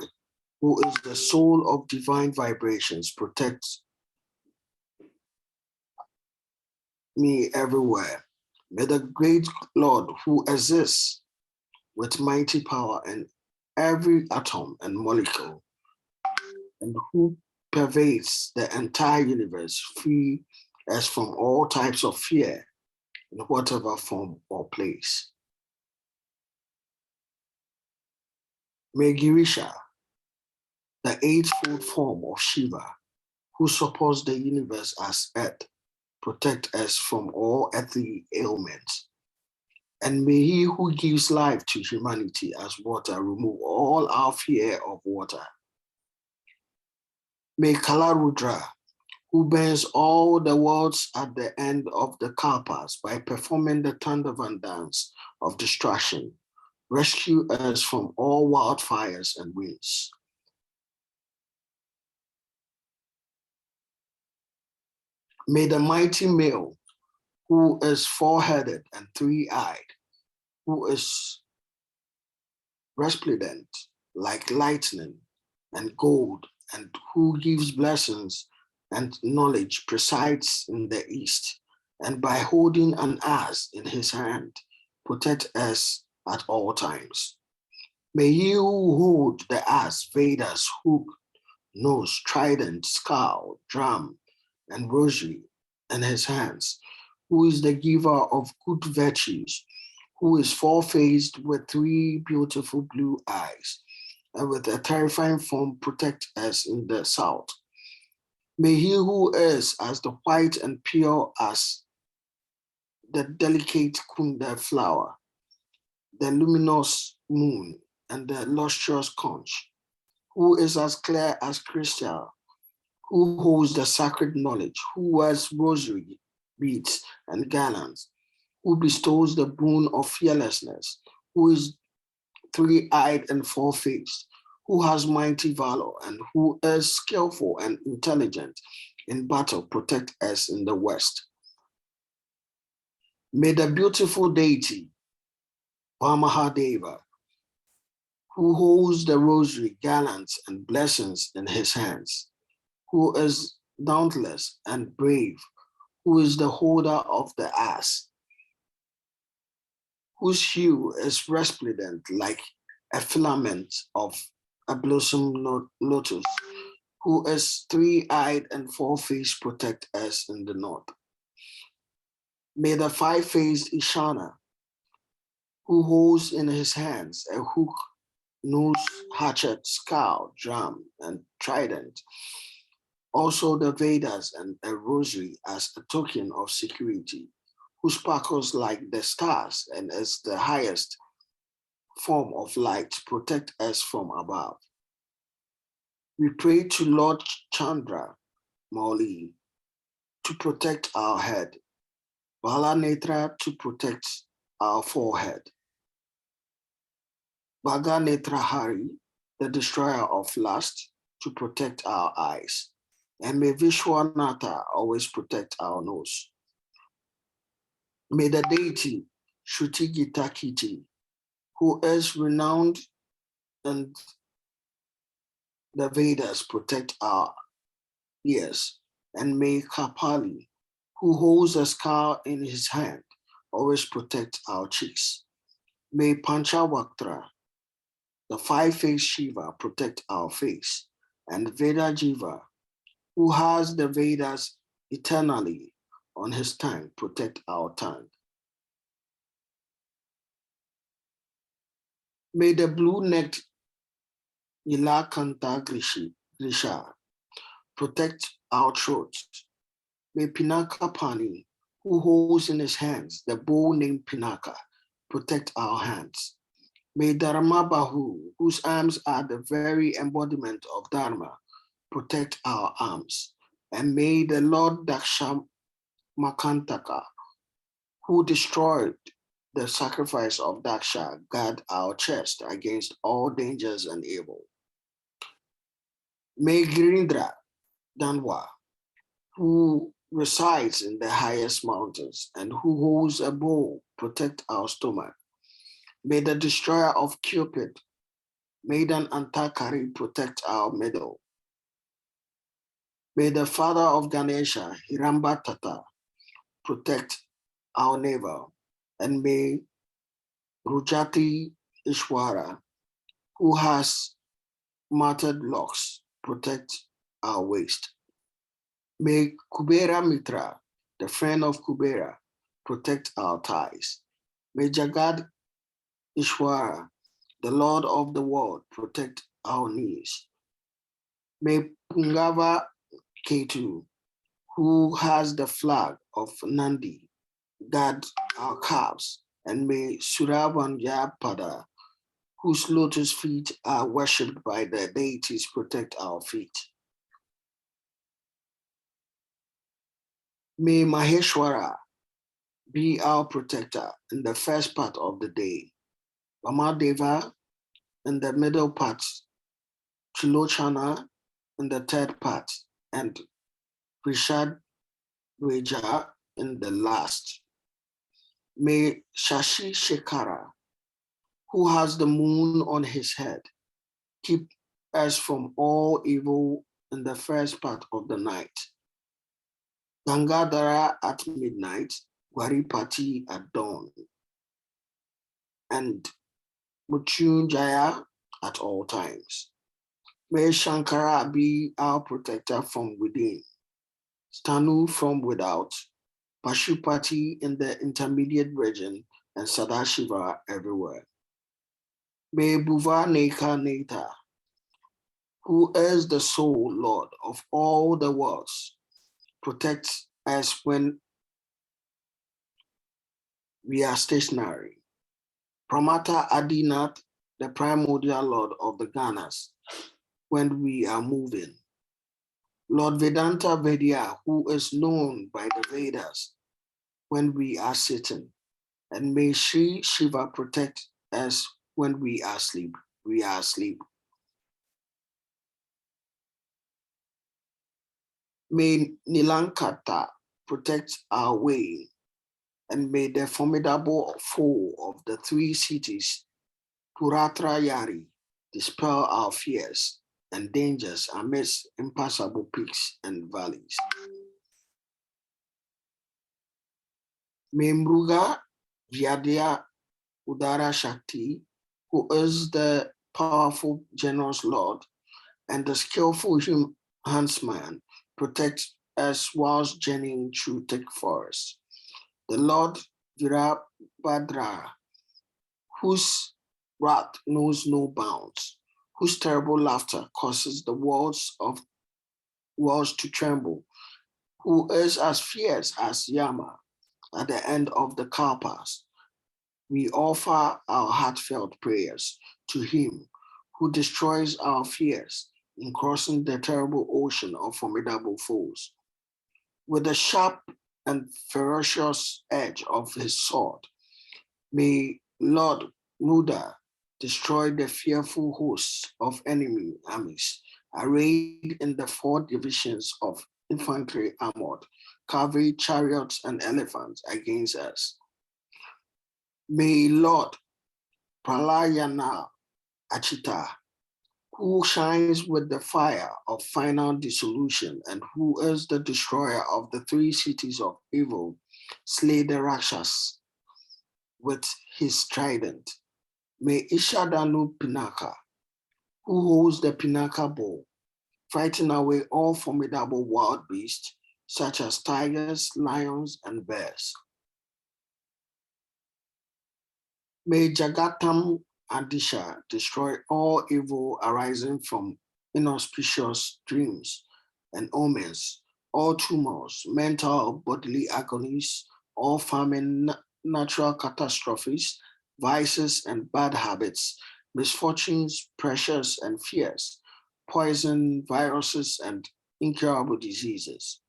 who is the soul of divine vibrations, protect me everywhere. May the great Lord who exists with mighty power in every atom and molecule, and who pervades the entire universe, free us from all types of fear in whatever form or place. May Girisha, the eightfold form of Shiva, who supports the universe as earth, protect us from all earthly ailments. And may he who gives life to humanity as water remove all our fear of water. May Kalarudra, who burns all the worlds at the end of the kalpas by performing the Tandavan dance of destruction, rescue us from all wildfires and winds. May the mighty male, who is four-headed and three-eyed, who is resplendent like lightning and gold, and who gives blessings and knowledge, presides in the east, and by holding an ass in his hand, protect us at all times. May he who hold the ass, Vedas, hook, nose, trident, scowl, drum, and rosary in his hands, who is the giver of good virtues, who is four-faced with three beautiful blue eyes, and with a terrifying form protect us in the south. May he who is as the white and pure as the delicate kunda flower, the luminous moon, and the lustrous conch, who is as clear as crystal, who holds the sacred knowledge, who wears rosary beads and garlands, who bestows the boon of fearlessness, who is three-eyed and four-faced, who has mighty valor, and who is skillful and intelligent in battle, protect us in the west. May the beautiful deity, Vamahadeva, who holds the rosary, garlands, and blessings in his hands, who is dauntless and brave, who is the holder of the ass, whose hue is resplendent like a filament of a blossom lotus, who is three-eyed and four-faced, protect us in the north. May the five-faced Ishana, who holds in his hands a hook, nose, hatchet, scowl, drum, and trident, also the Vedas and a rosary as a token of security, who sparkles like the stars and is the highest form of light, protect us from above. We pray to Lord Chandra Mauli to protect our head, Balanetra to protect our forehead, Bhaganetra Hari, the destroyer of lust, to protect our eyes, and may Vishwanatha always protect our nose. May the deity Shruti Gita Kiti, who is renowned in the Vedas, protect our ears, and may Kapali, who holds a scar in his hand, always protect our cheeks. May Panchavaktara, the five-faced Shiva, protect our face, and Veda Jiva, who has the Vedas eternally on his tongue, protect our tongue. May the blue-necked Nilakanta Grisha protect our throats. May Pinaka Pani, who holds in his hands the bow named Pinaka, protect our hands. May Dharma Bahu, whose arms are the very embodiment of Dharma, protect our arms. And may the Lord Daksha Makantaka, who destroyed the sacrifice of Daksha, guard our chest against all dangers and evil. May Girindra Danwa, who resides in the highest mountains and who holds a bow, protect our stomach. May the destroyer of Cupid, Maiden Antakari, protect our middle. May the father of Ganesha, Hiramba Tata, protect our navel. And may Rujati Ishwara, who has matted locks, protect our waist. May Kubera Mitra, the friend of Kubera, protect our thighs. May Jagad Ishwara, the Lord of the world, protect our knees. May Pungava Ketu, who has the flag of Nandi, guard our calves. And may Suravanyapada, whose lotus feet are worshipped by the deities, protect our feet. May Maheshwara be our protector in the first part of the day, Vamadeva in the middle part, Chilochana in the third part, and Rishad Dweja in the last. May Shashi Shekara, who has the moon on his head, keep us from all evil in the first part of the night. Gangadhara at midnight, Waripati at dawn, and Mutyunjaya at all times. May Shankara be our protector from within, Stanu from without, Pashupati in the intermediate region, and Sadashiva everywhere. May Bhuvaneka Neta, who is the sole Lord of all the worlds, protect us when we are stationary. Pramata Adinath, the primordial Lord of the Ganas, when we are moving. Lord Vedanta Vedya, who is known by the Vedas, when we are sitting. And may Sri Shiva protect us when we are asleep. We are asleep. May Nilankata protect our way, and may the formidable foe of the three cities, Puratra Yari, dispel our fears and dangers amidst impassable peaks and valleys. May Mruga Vyadya Udara Shakti, who is the powerful, generous Lord and the skillful huntsman, protect us whilst journeying through thick forests. The Lord Virabhadra, whose wrath knows no bounds, whose terrible laughter causes the walls to tremble, who is as fierce as Yama at the end of the Kalpas. We offer our heartfelt prayers to him who destroys our fears in crossing the terrible ocean of formidable foes. With the sharp and ferocious edge of his sword, may Lord Muda destroy the fearful hosts of enemy armies arrayed in the 4 divisions of infantry armored, cavalry, chariots, and elephants against us. May Lord Pralayana Achita, who shines with the fire of final dissolution and who is the destroyer of the 3 cities of evil, slay the Rakshas with his trident. May Ishadanu Pinaka, who holds the Pinaka bow, frighten away all formidable wild beasts such as tigers, lions, and bears. May Jagatam Adisha destroy all evil arising from inauspicious dreams and omens, all tumors, mental or bodily agonies, all famine, natural catastrophes, vices and bad habits, misfortunes, pressures and fears, poison, viruses, and incurable diseases.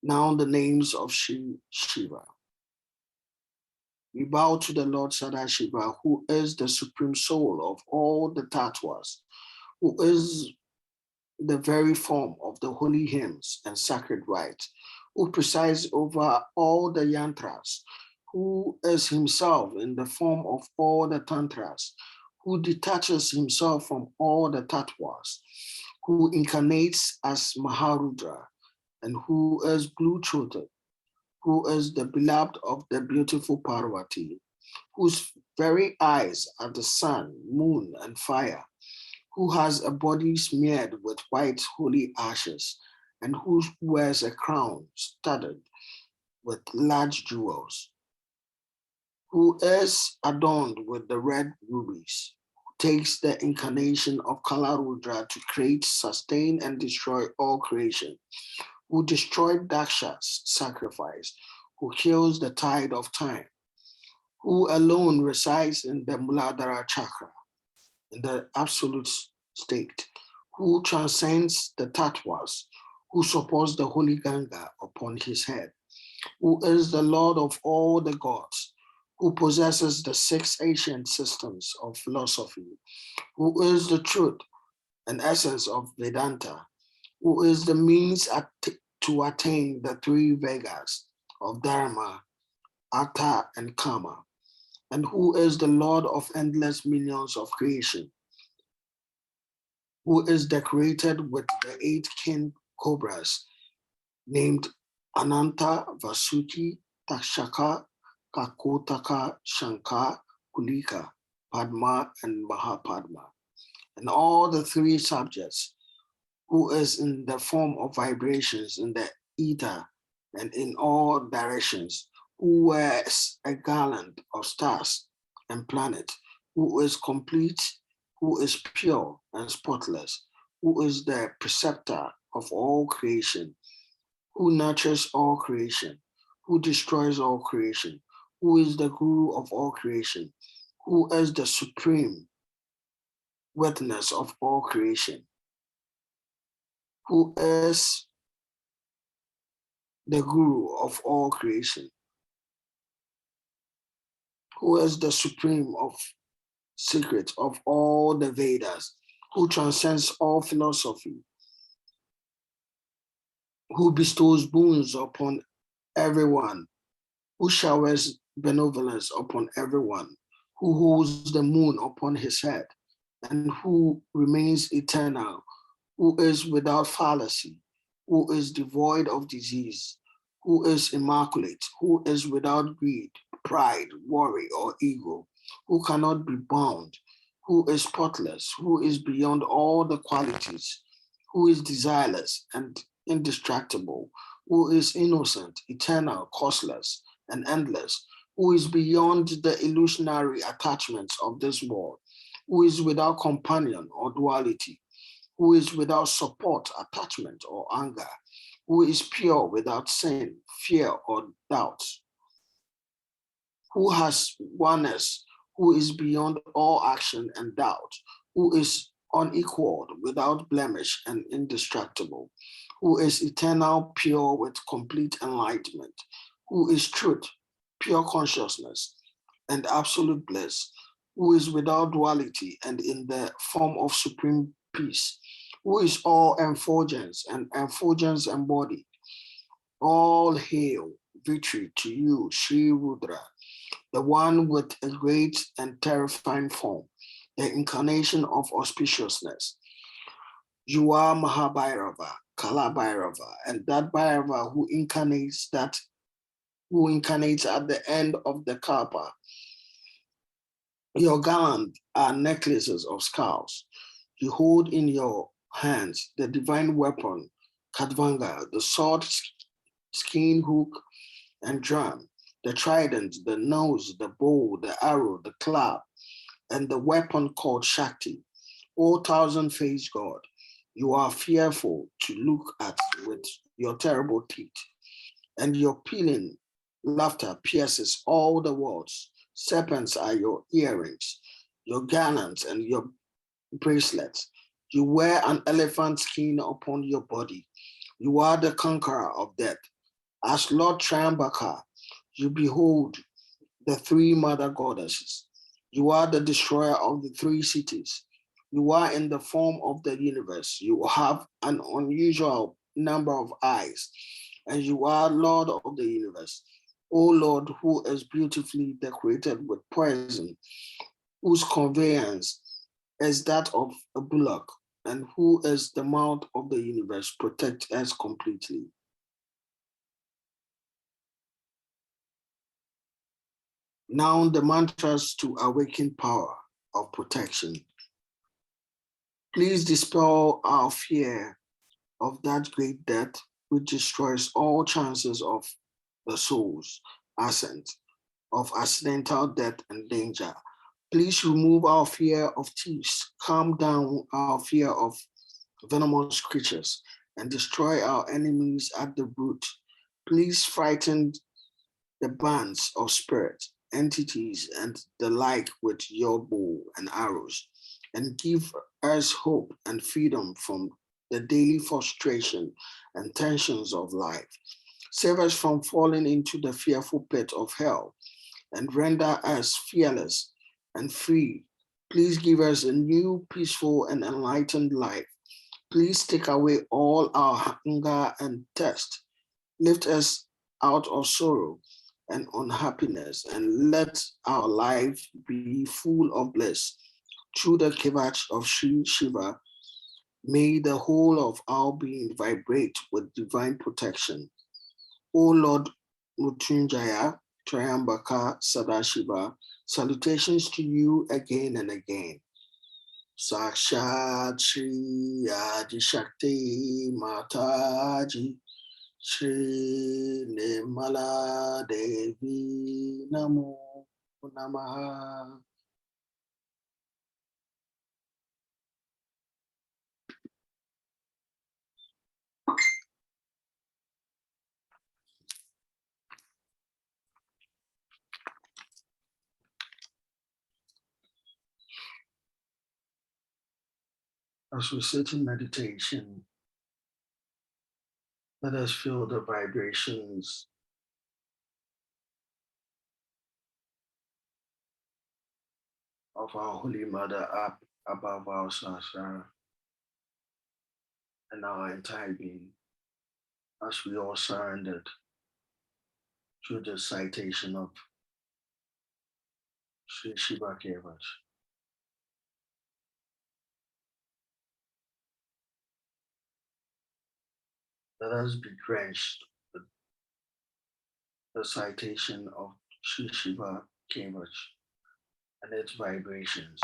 Now the names of Shiva. We bow to the Lord Sadashiva, who is the supreme soul of all the tattvas, who is the very form of the holy hymns and sacred rites, who presides over all the yantras, who is himself in the form of all the tantras, who detaches himself from all the tattvas, who incarnates as Maharudra, and who is blue-throated, who is the beloved of the beautiful Parvati, whose very eyes are the sun, moon, and fire, who has a body smeared with white holy ashes, and who wears a crown studded with large jewels, who is adorned with the red rubies, who takes the incarnation of Kalarudra to create, sustain, and destroy all creation, who destroyed Daksha's sacrifice, who kills the tide of time, who alone resides in the Muladhara chakra, in the absolute state, who transcends the tattvas, who supports the holy Ganga upon his head, who is the Lord of all the gods, who possesses the 6 ancient systems of philosophy, who is the truth and essence of Vedanta, who is the means to attain the 3 Vegas of Dharma, Artha, and Kama, and who is the Lord of endless millions of creation, who is decorated with the 8 king cobras named Ananta, Vasuki, Takshaka, Kakotaka, Shankar, Kulika, Padma, and Mahapadma, and all the 3 subjects, who is in the form of vibrations in the ether and in all directions, who wears a garland of stars and planets, who is complete, who is pure and spotless, who is the preceptor of all creation, who nurtures all creation, who destroys all creation, who is the guru of all creation, who is the supreme witness of all creation, who is the guru of all creation, who is the supreme of secret of all the Vedas, who transcends all philosophy, who bestows boons upon everyone, who showers benevolence upon everyone, who holds the moon upon his head, and who remains eternal, who is without fallacy, who is devoid of disease, who is immaculate, who is without greed, pride, worry, or ego, who cannot be bound, who is spotless, who is beyond all the qualities, who is desireless and indestructible, who is innocent, eternal, causeless, and endless, who is beyond the illusionary attachments of this world, who is without companion or duality, who is without support, attachment, or anger, who is pure without sin, fear, or doubt, who has oneness, who is beyond all action and doubt, who is unequaled, without blemish, and indestructible, who is eternal, pure, with complete enlightenment, who is truth, pure consciousness, and absolute bliss, who is without duality and in the form of supreme peace, who is all effulgence and effulgence embodied. All hail, victory to you, Sri Rudra, the one with a great and terrifying form, the incarnation of auspiciousness. You are Mahabhairava, Kala Bhairava, and that Bhairava who incarnates at the end of the Kalpa. Your garland are necklaces of skulls. You hold in your hands the divine weapon, Kadvanga, the sword, skin hook, and drum, the trident, the nose, the bow, the arrow, the club, and the weapon called Shakti. O thousand-faced God, you are fearful to look at with your terrible teeth, and your pealing laughter pierces all the walls. Serpents are your earrings, your garlands, and your bracelets. You wear an elephant skin upon your body. You are the conqueror of death. As Lord Triambaka, you behold the 3 mother goddesses. You are the destroyer of the 3 cities. You are in the form of the universe. You have an unusual number of eyes, and you are Lord of the universe. O Lord, who is beautifully decorated with poison, whose conveyance is that of a bullock, and who is the mouth of the universe, protect us completely. Now the mantras to awaken power of protection. Please dispel our fear of that great death which destroys all chances of the soul's ascent, of accidental death and danger. Please remove our fear of thieves, calm down our fear of venomous creatures, and destroy our enemies at the root. Please frighten the bands of spirits, entities, and the like with your bow and arrows, and give us hope and freedom from the daily frustration and tensions of life. Save us from falling into the fearful pit of hell and render us fearless and free. Please give us a new, peaceful, and enlightened life. Please take away all our hunger and thirst. Lift us out of sorrow and unhappiness, and let our life be full of bliss. Through the kavach of Sri Shiva, may the whole of our being vibrate with divine protection. O Lord Mrityunjaya, Triambaka, Sadashiva, salutations to you again and again. Sakshat Shri Adi Shakti Mataji Shri Nirmala Devi Namo Namaha. As we sit in meditation, let us feel the vibrations of our Holy Mother up above our sasra and our entire being, as we all surrendered through the citation of Sri Shiva Kevach. Let us be drenched with the citation of Sri Shiva Kevach and its vibrations.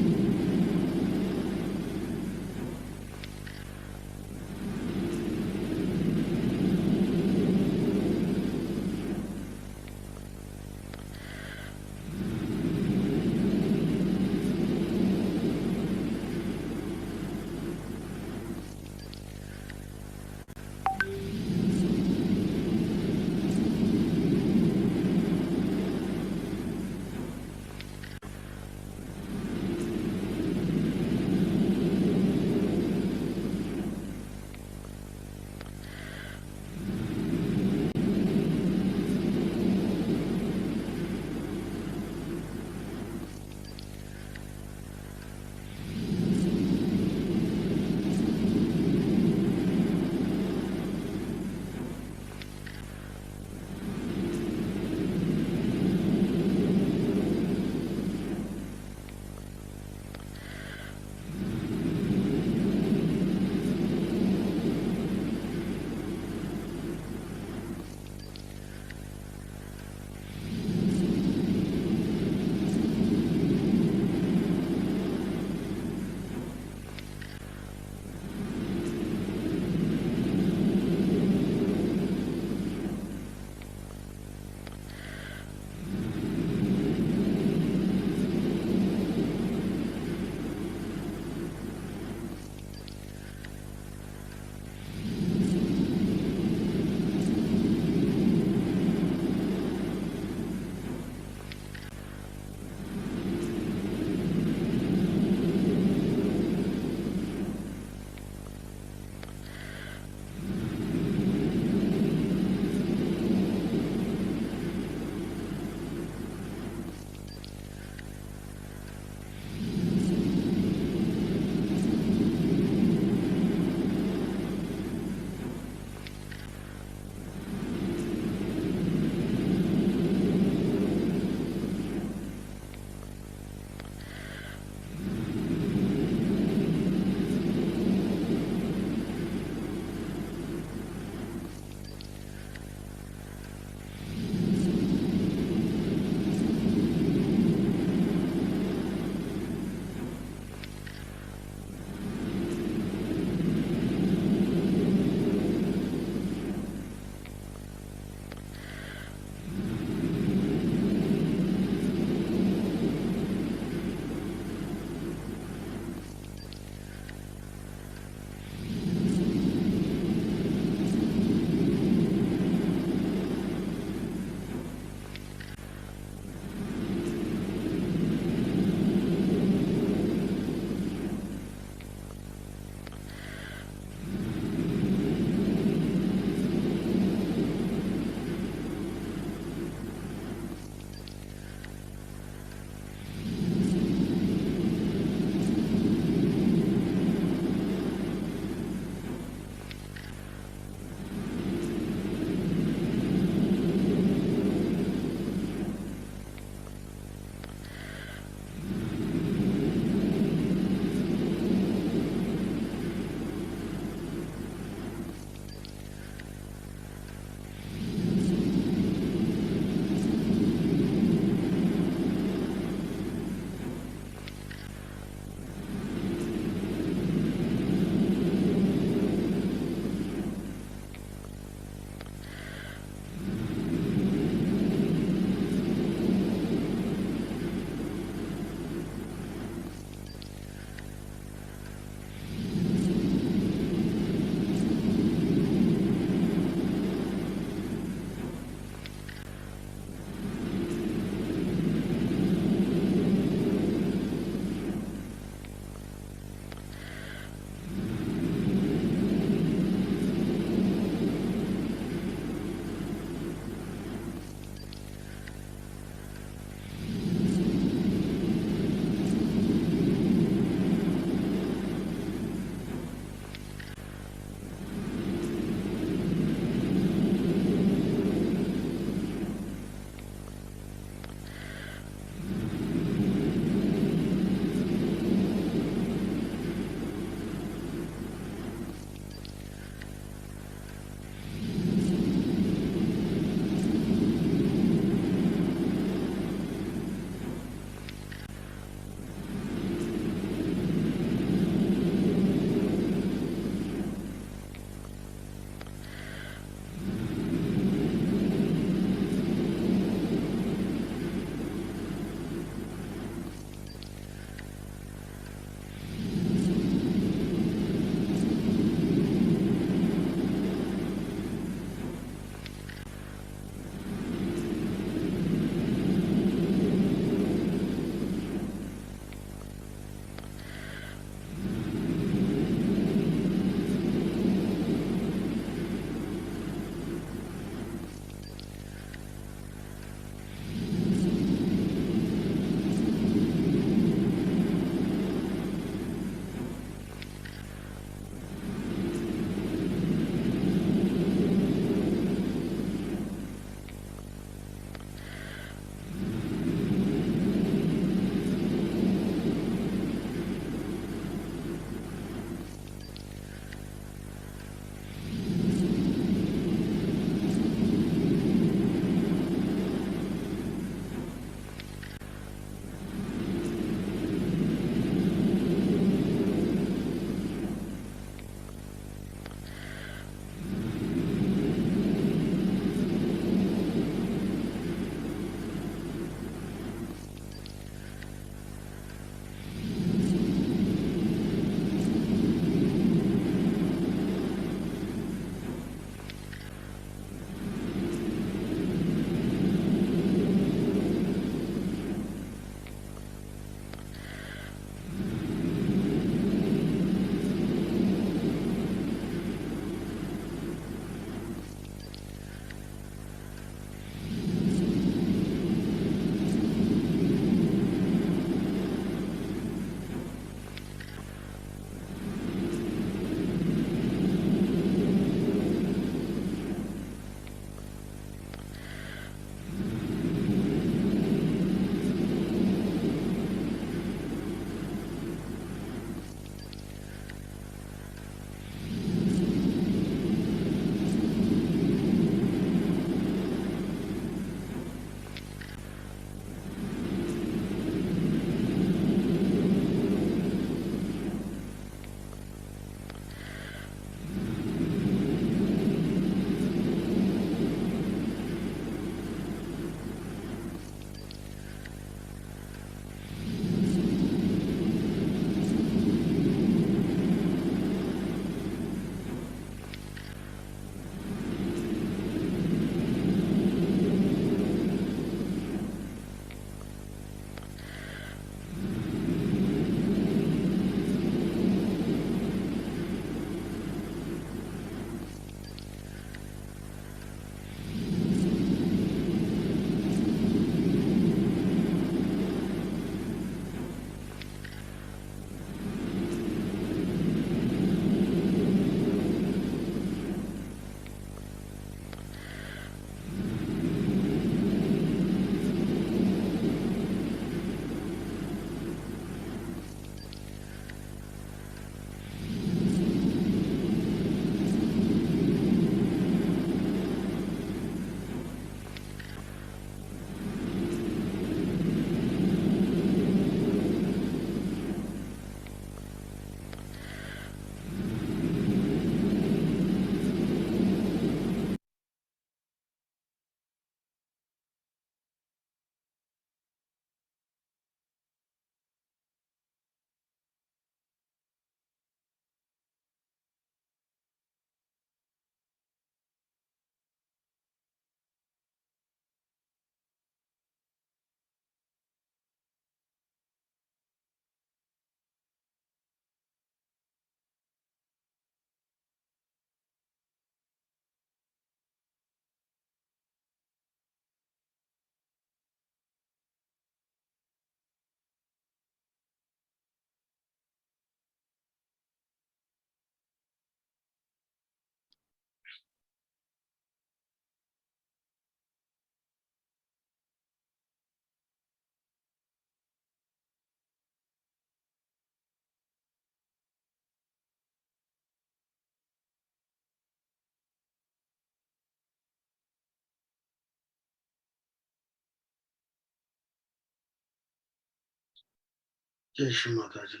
Jai Shri Mataji.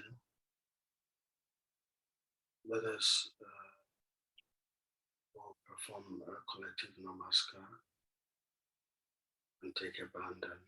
Let us all perform a collective namaskar and take a bandhan.